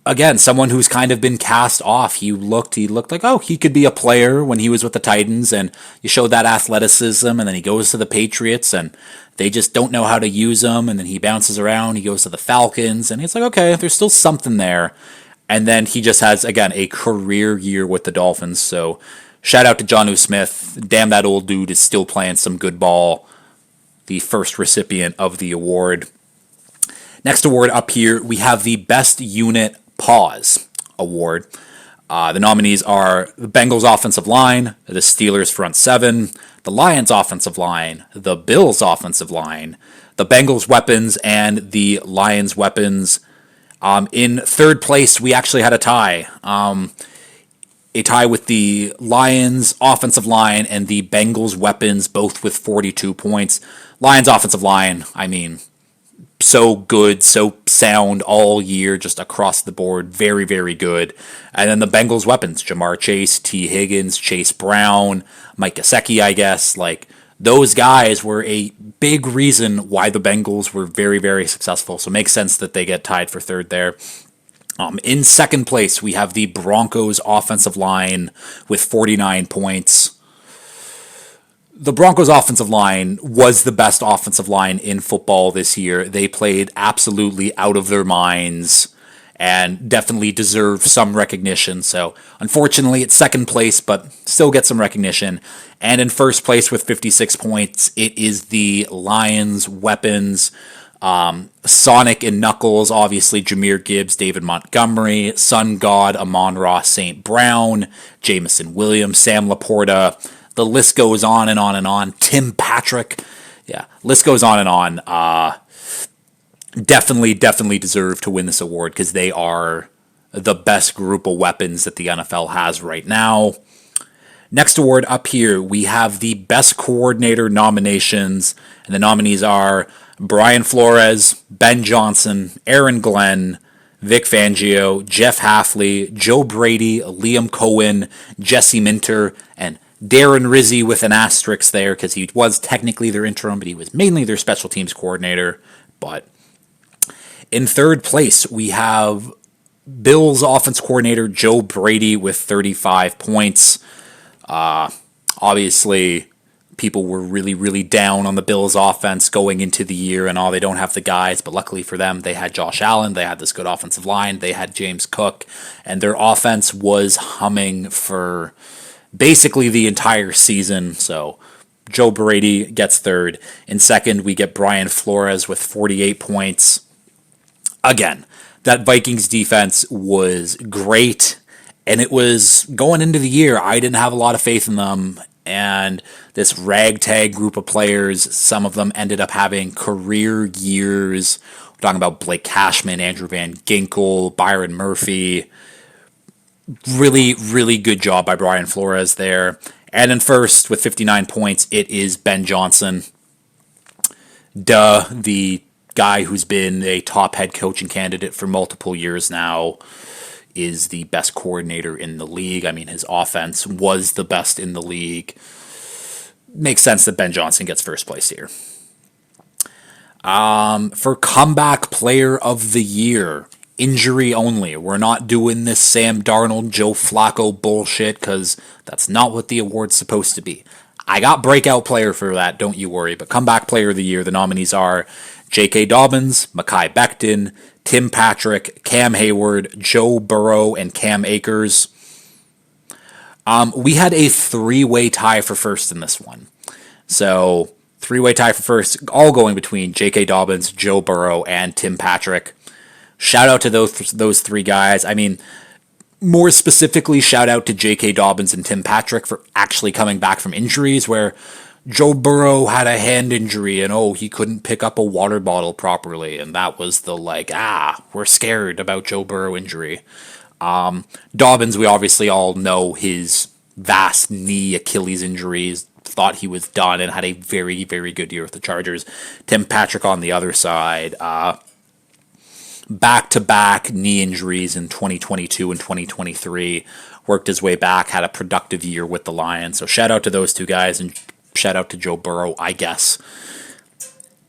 Again, someone who's kind of been cast off. He looked like, oh, he could be a player when he was with the Titans, and you showed that athleticism, and then he goes to the Patriots, and they just don't know how to use him, and then he bounces around, he goes to the Falcons, and it's like, okay, there's still something there. And then he just has, again, a career year with the Dolphins. So shout out to Jonnu Smith. Damn, that old dude is still playing some good ball. The first recipient of the award. Next award up here, we have the Best Unit Pause award. The nominees are the Bengals offensive line, the Steelers front seven, the Lions offensive line, the Bills offensive line, the Bengals weapons, and the Lions weapons. In third place, we actually had a tie. A tie with the Lions offensive line and the Bengals weapons, both with 42 points. Lions offensive line, I mean, so good, so sound all year, just across the board. Very good. And then the Bengals weapons, Jamar Chase, T. Higgins, Chase Brown, Mike Gesicki, I guess. Like, those guys were a big reason why the Bengals were very successful. So it makes sense that they get tied for third there. In second place, we have the Broncos offensive line with 49 points. The Broncos' offensive line was the best offensive line in football this year. They played absolutely out of their minds and definitely deserve some recognition. So, unfortunately, it's second place, but still get some recognition. And in first place with 56 points, it is the Lions' weapons. Sonic and Knuckles, obviously, Jahmyr Gibbs, David Montgomery, Sun God, Amon-Ra St. Brown, Jameson Williams, Sam Laporta. The list goes on and on and on. Tim Patrick. Yeah, list goes on and on. Definitely deserve to win this award because they are the best group of weapons that the NFL has right now. Next award up here, we have the best coordinator nominations, and the nominees are Brian Flores, Ben Johnson, Aaron Glenn, Vic Fangio, Jeff Hafley, Joe Brady, Liam Cohen, Jesse Minter, and Darren Rizzi with an asterisk there because he was technically their interim, but he was mainly their special teams coordinator. But in third place, we have Bills offense coordinator Joe Brady with 35 points. Obviously, people were really down on the Bills offense going into the year and all. They don't have the guys, but luckily for them, they had Josh Allen. They had this good offensive line. They had James Cook, and their offense was humming for basically the entire season. So Joe Brady gets third. In second, we get Brian Flores with 48 points. Again, that Vikings defense was great, and it was going into the year, I didn't have a lot of faith in them, and this ragtag group of players, some of them ended up having career years. We're talking about Blake Cashman, Andrew Van Ginkel, Byron Murphy. Really good job by Brian Flores there. And in first, with 59 points, it is Ben Johnson. The guy who's been a top head coaching candidate for multiple years now is the best coordinator in the league. I mean, his offense was the best in the league. Makes sense that Ben Johnson gets first place here. For comeback player of the year, injury only. We're not doing this Sam Darnold, Joe Flacco bullshit because that's not what the award's supposed to be. I got breakout player for that, don't you worry. But comeback player of the year, the nominees are J.K. Dobbins, Mekhi Becton, Tim Patrick, Cam Hayward, Joe Burrow, and Cam Akers. We had a three-way tie for first in this one. So, three-way tie for first, all going between J.K. Dobbins, Joe Burrow, and Tim Patrick. Shout out to those three guys. I mean, more specifically, shout out to J.K. Dobbins and Tim Patrick for actually coming back from injuries, where Joe Burrow had a hand injury and he couldn't pick up a water bottle properly, and that was the we're scared about Joe Burrow injury. Dobbins, we obviously all know his vast knee Achilles injuries, thought he was done and had a very good year with the Chargers. Tim Patrick on the other side, back-to-back knee injuries in 2022 and 2023, worked his way back, had a productive year with the Lions. So shout out to those two guys and shout out to Joe Burrow, I guess.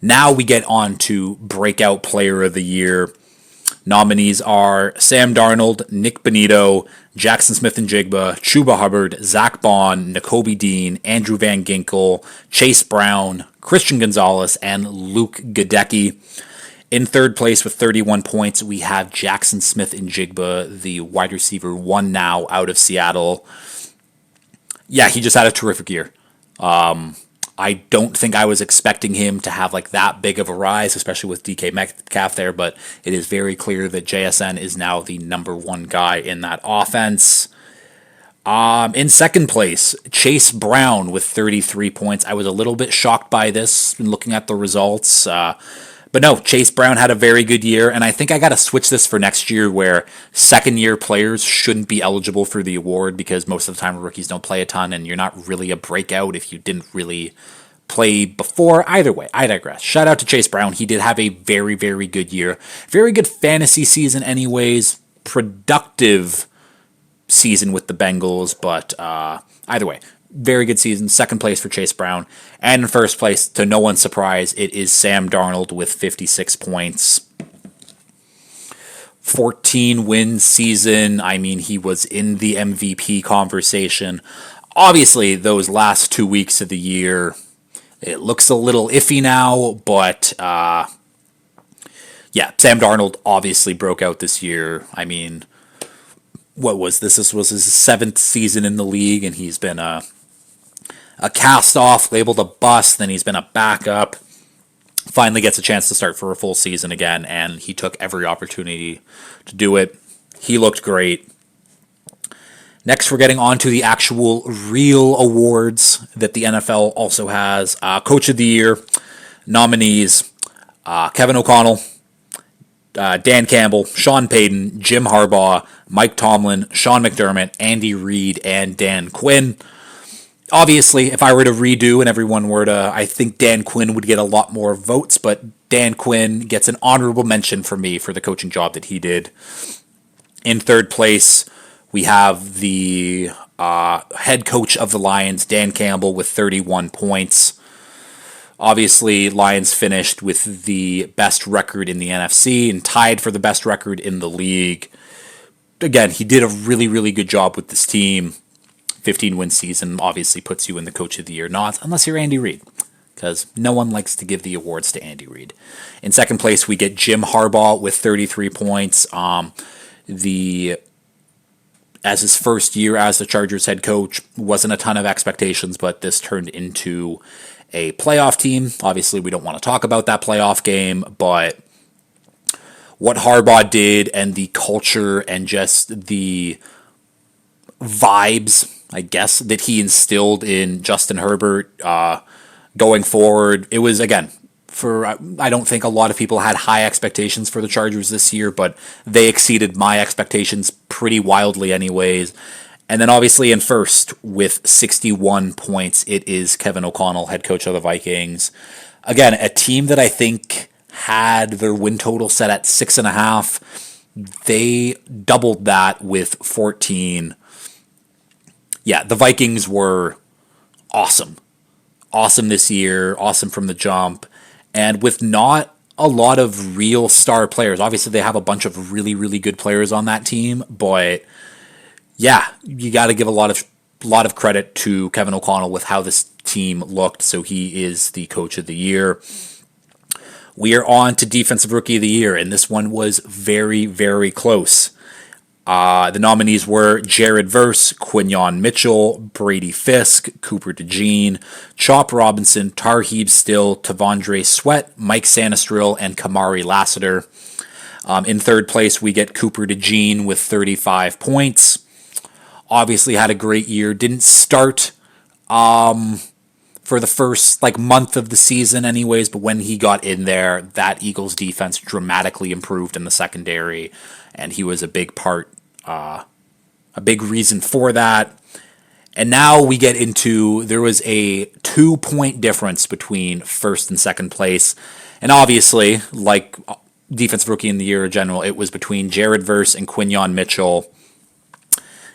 Now we get on to breakout player of the year. Nominees are Sam Darnold, Nick Bonito, Jackson Smith-Njigba, Chuba Hubbard, Zach Bond, Nakobe Dean, Andrew Van Ginkel, Chase Brown, Christian Gonzalez, and Luke Gadecki. In third place with 31 points, we have Jackson Smith-Njigba, the wide receiver one now out of Seattle. Yeah, he just had a terrific year. I don't think I was expecting him to have that big of a rise, especially with DK Metcalf there, but it is very clear that JSN is now the number one guy in that offense. In second place, Chase Brown with 33 points. I was a little bit shocked by this when looking at the results. But no, Chase Brown had a very good year, and I think I got to switch this for next year where second-year players shouldn't be eligible for the award because most of the time rookies don't play a ton, and you're not really a breakout if you didn't really play before. Either way, I digress. Shout out to Chase Brown. He did have a very good year. Very good fantasy season anyways. Productive season with the Bengals, but either way, very good season. Second place for Chase Brown. And in first place, to no one's surprise, it is Sam Darnold with 56 points. 14 win season. I mean, he was in the MVP conversation. Obviously, those last 2 weeks of the year, it looks a little iffy now, but yeah, Sam Darnold obviously broke out this year. I mean, what was this? This was his 7th season in the league, and he's been a cast off, labeled a bust, then he's been a backup. Finally gets a chance to start for a full season again, and he took every opportunity to do it. He looked great. Next, we're getting on to the actual real awards that the NFL also has. Coach of the Year nominees, Kevin O'Connell, Dan Campbell, Sean Payton, Jim Harbaugh, Mike Tomlin, Sean McDermott, Andy Reid, and Dan Quinn. Obviously, if I were to redo and everyone were to, I think Dan Quinn would get a lot more votes, but Dan Quinn gets an honorable mention for me for the coaching job that he did. In third place, we have the head coach of the Lions, Dan Campbell, with 31 points. Obviously, Lions finished with the best record in the NFC and tied for the best record in the league. Again, he did a really, really good job with this team. 15-win season obviously puts you in the Coach of the Year nod, unless you're Andy Reid, because no one likes to give the awards to Andy Reid. In second place, we get Jim Harbaugh with 33 points. As his first year as the Chargers head coach, wasn't a ton of expectations, but this turned into a playoff team. Obviously, we don't want to talk about that playoff game, but what Harbaugh did and the culture and just the vibes, I guess, that he instilled in Justin Herbert going forward, it was, again, I don't think a lot of people had high expectations for the Chargers this year, but they exceeded my expectations pretty wildly anyways. And then obviously in first with 61 points, it is Kevin O'Connell, head coach of the Vikings. Again, a team that I think had their win total set at 6.5. They doubled that with 14. Yeah, the Vikings were awesome. Awesome this year, awesome from the jump. And with not a lot of real star players. Obviously, they have a bunch of really, really good players on that team, but yeah, you got to give a lot of credit to Kevin O'Connell with how this team looked. So he is the Coach of the Year. We are on to Defensive Rookie of the Year, and this one was very, very close. The nominees were Jared Verse, Quinyon Mitchell, Brady Fisk, Cooper DeJean, Chop Robinson, Tarheeb Still, Tavondre Sweat, Mike Sanistril, and Kamari Lassiter. In third place, we get Cooper DeJean with 35 points. Obviously had a great year. Didn't start for the first month of the season anyways, but when he got in there, that Eagles defense dramatically improved in the secondary, and he was a big part, a big reason for that. And now we get into, there was a 2-point difference between first and second place, and obviously, like Defensive Rookie in the Year in general, it was between Jared Verse and Quinyon Mitchell.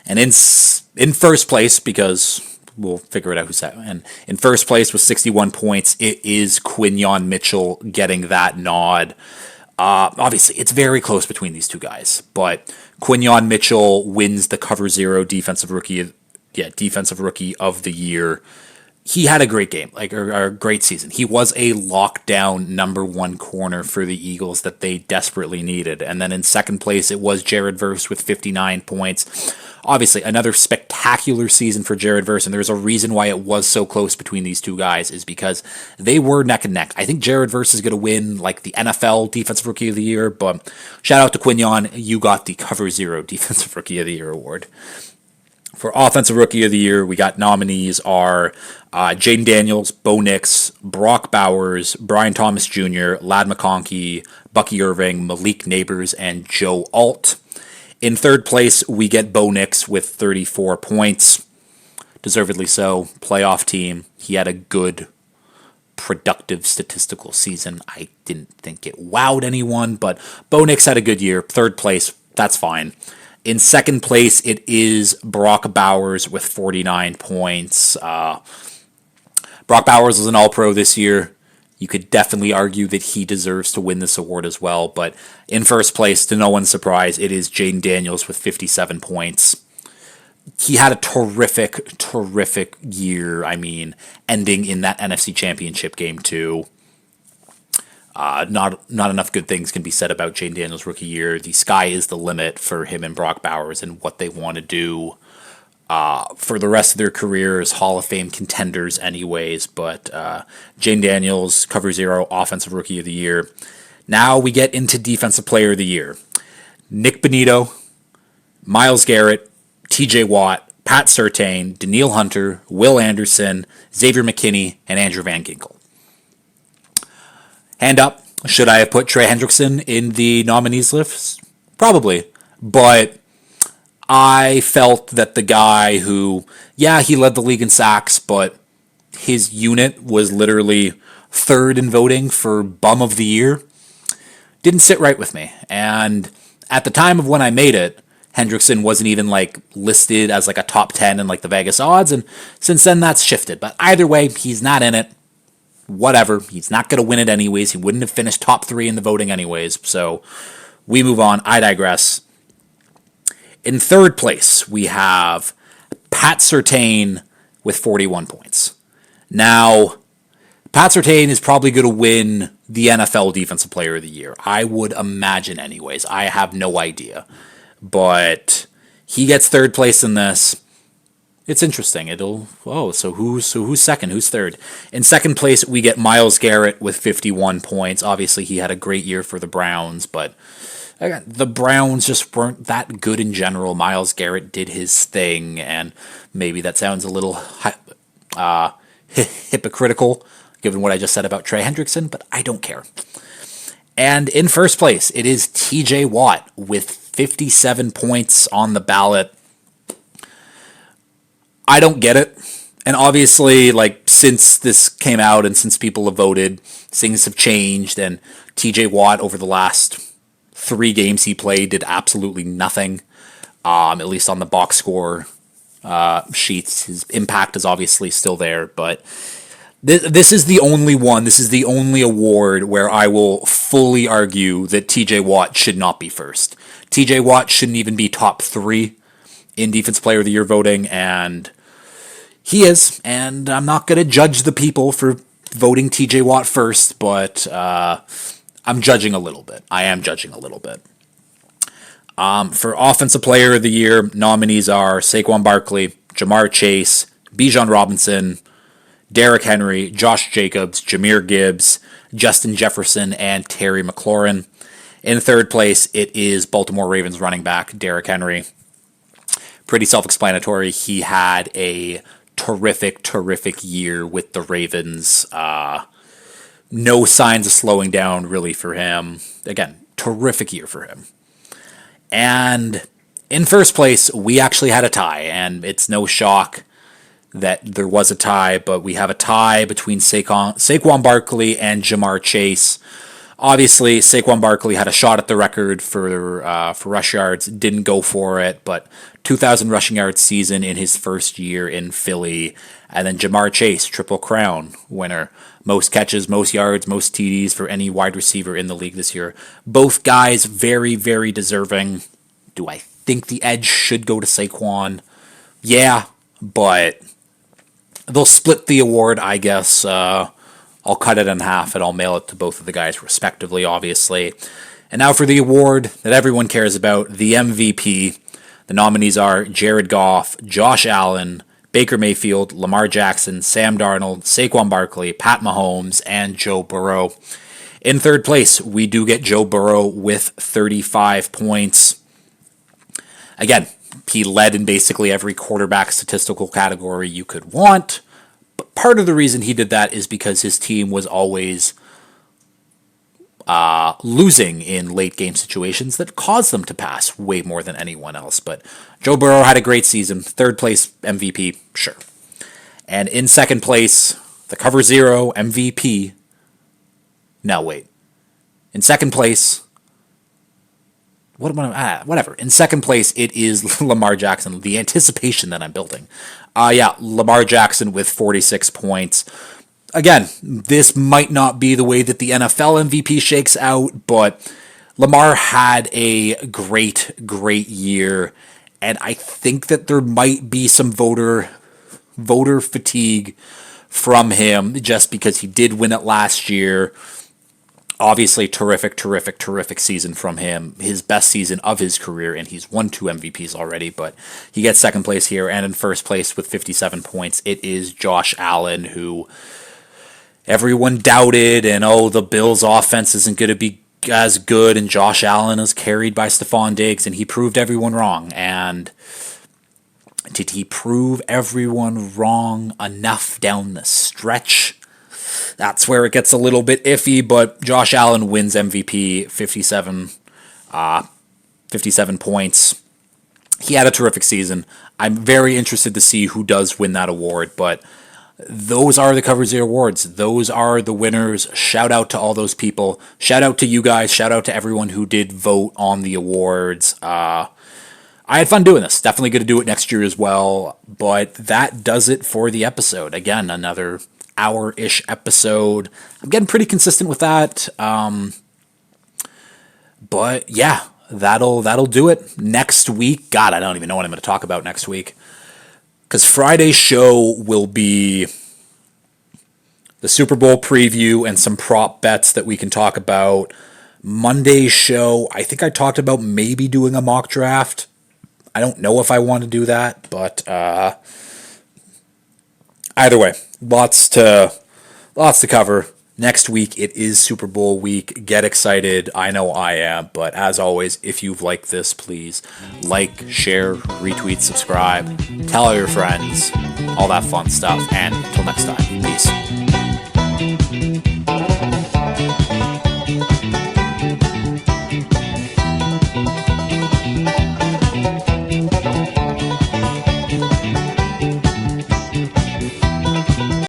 And in first place, because we'll figure it out who's that. And in first place with 61 points, it is Quinyon Mitchell getting that nod. Obviously, it's very close between these two guys, but Quinyon Mitchell wins the Cover Zero Defensive Rookie of the Year. He had a great game, a great season. He was a lockdown number one corner for the Eagles that they desperately needed. And then in second place, it was Jared Verse with 59 points. Obviously, another spectacular season for Jared Verse, and there's a reason why it was so close between these two guys, is because they were neck and neck. I think Jared Verse is going to win the NFL Defensive Rookie of the Year, but shout out to Quinyon, you got the Cover Zero Defensive Rookie of the Year award. For Offensive Rookie of the Year, we got nominees are Jaden Daniels, Bo Nix, Brock Bowers, Brian Thomas Jr., Ladd McConkey, Bucky Irving, Malik Neighbors, and Joe Alt. In third place, we get Bo Nix with 34 points. Deservedly so. Playoff team. He had a good, productive statistical season. I didn't think it wowed anyone, but Bo Nix had a good year. Third place, that's fine. In second place, it is Brock Bowers with 49 points. Brock Bowers was an All-Pro this year. You could definitely argue that he deserves to win this award as well. But in first place, to no one's surprise, it is Jaden Daniels with 57 points. he had a terrific year. I mean, ending in that NFC Championship game too. Not enough good things can be said about Jane Daniels' rookie year. The sky is the limit for him and Brock Bowers and what they want to do for the rest of their careers. Hall of Fame contenders anyways, but Jane Daniels, Cover Zero, Offensive Rookie of the Year. Now we get into Defensive Player of the Year. Nick Bonito, Myles Garrett, TJ Watt, Pat Surtain, Danielle Hunter, Will Anderson, Xavier McKinney, and Andrew Van Ginkel. Hand up, should I have put Trey Hendrickson in the nominees list? Probably. But I felt that the guy who, he led the league in sacks, but his unit was literally third in voting for Bum of the Year, didn't sit right with me. And at the time of when I made it, Hendrickson wasn't even listed as a top 10 in the Vegas odds, and since then that's shifted. But either way, he's not in it. Whatever, he's not going to win it anyways. He wouldn't have finished top 3 in the voting anyways. So we move on. I digress. In third place, we have Pat Surtain with 41 points. Now, Pat Surtain is probably going to win the NFL Defensive Player of the Year. I would imagine anyways. I have no idea. But he gets third place in this. It's interesting. So who's second? Who's third? In second place, we get Myles Garrett with 51 points. Obviously, he had a great year for the Browns, but again, the Browns just weren't that good in general. Myles Garrett did his thing, and maybe that sounds a little hypocritical, given what I just said about Trey Hendrickson, but I don't care. And in first place, it is TJ Watt with 57 points on the ballot. I don't get it. And obviously, since this came out and since people have voted, things have changed. And TJ Watt, over the last 3 games he played, did absolutely nothing. At least on the box score sheets. His impact is obviously still there. But this is the only one. This is the only award where I will fully argue that TJ Watt should not be first. TJ Watt shouldn't even be top 3 in Defensive Player of the Year voting. And he is, and I'm not going to judge the people for voting TJ Watt first, but I'm judging a little bit. I am judging a little bit. For Offensive Player of the Year, nominees are Saquon Barkley, Jamar Chase, Bijan Robinson, Derrick Henry, Josh Jacobs, Jahmyr Gibbs, Justin Jefferson, and Terry McLaurin. In third place, it is Baltimore Ravens running back Derrick Henry. Pretty self-explanatory. He had a terrific year with the Ravens. No signs of slowing down really for him. Again, terrific year for him. And in first place, we actually had a tie, and it's no shock that there was a tie, but we have a tie between Saquon Barkley and Jamar Chase. Obviously, Saquon Barkley had a shot at the record for rush yards, didn't go for it, but 2,000 rushing yards season in his first year in Philly. And then Jamar Chase, Triple Crown winner. Most catches, most yards, most TDs for any wide receiver in the league this year. Both guys very, very deserving. Do I think the edge should go to Saquon? Yeah, but they'll split the award, I guess. I'll cut it in half and I'll mail it to both of the guys respectively, obviously. And now for the award that everyone cares about, the MVP. The nominees are Jared Goff, Josh Allen, Baker Mayfield, Lamar Jackson, Sam Darnold, Saquon Barkley, Pat Mahomes, and Joe Burrow. In third place, we do get Joe Burrow with 35 points. Again, he led in basically every quarterback statistical category you could want. But part of the reason he did that is because his team was always losing in late game situations that caused them to pass way more than anyone else. But Joe Burrow had a great season. Third place MVP, sure. And in second place, the Cover Zero MVP. No, wait. In second place, whatever. In second place, it is Lamar Jackson. The anticipation that I'm building. Lamar Jackson with 46 points. Again, this might not be the way that the NFL MVP shakes out, but Lamar had a great year. And I think that there might be some voter fatigue from him just because he did win it last year. Obviously, terrific season from him. His best season of his career, and he's won 2 MVPs already, but he gets second place here, and in first place with 57 points, it is Josh Allen, who everyone doubted, and the Bills' offense isn't going to be as good, and Josh Allen is carried by Stephon Diggs, and he proved everyone wrong. And did he prove everyone wrong enough down the stretch? That's where it gets a little bit iffy, but Josh Allen wins MVP, 57 points. He had a terrific season. I'm very interested to see who does win that award, but those are the Cover Zero awards. Those are the winners. Shout out to all those people. Shout out to you guys. Shout out to everyone who did vote on the awards. I had fun doing this. Definitely going to do it next year as well. But that does it for the episode. Again, another hour-ish episode. I'm getting pretty consistent with that. But yeah, that'll do it. Next week, God, I don't even know what I'm going to talk about next week. Because Friday's show will be the Super Bowl preview and some prop bets that we can talk about. Monday's show, I think I talked about maybe doing a mock draft. I don't know if I want to do that, but either way, lots to cover. Next week, it is Super Bowl week. Get excited. I know I am. But as always, if you've liked this, please like, share, retweet, subscribe, tell all your friends, all that fun stuff. And until next time, peace.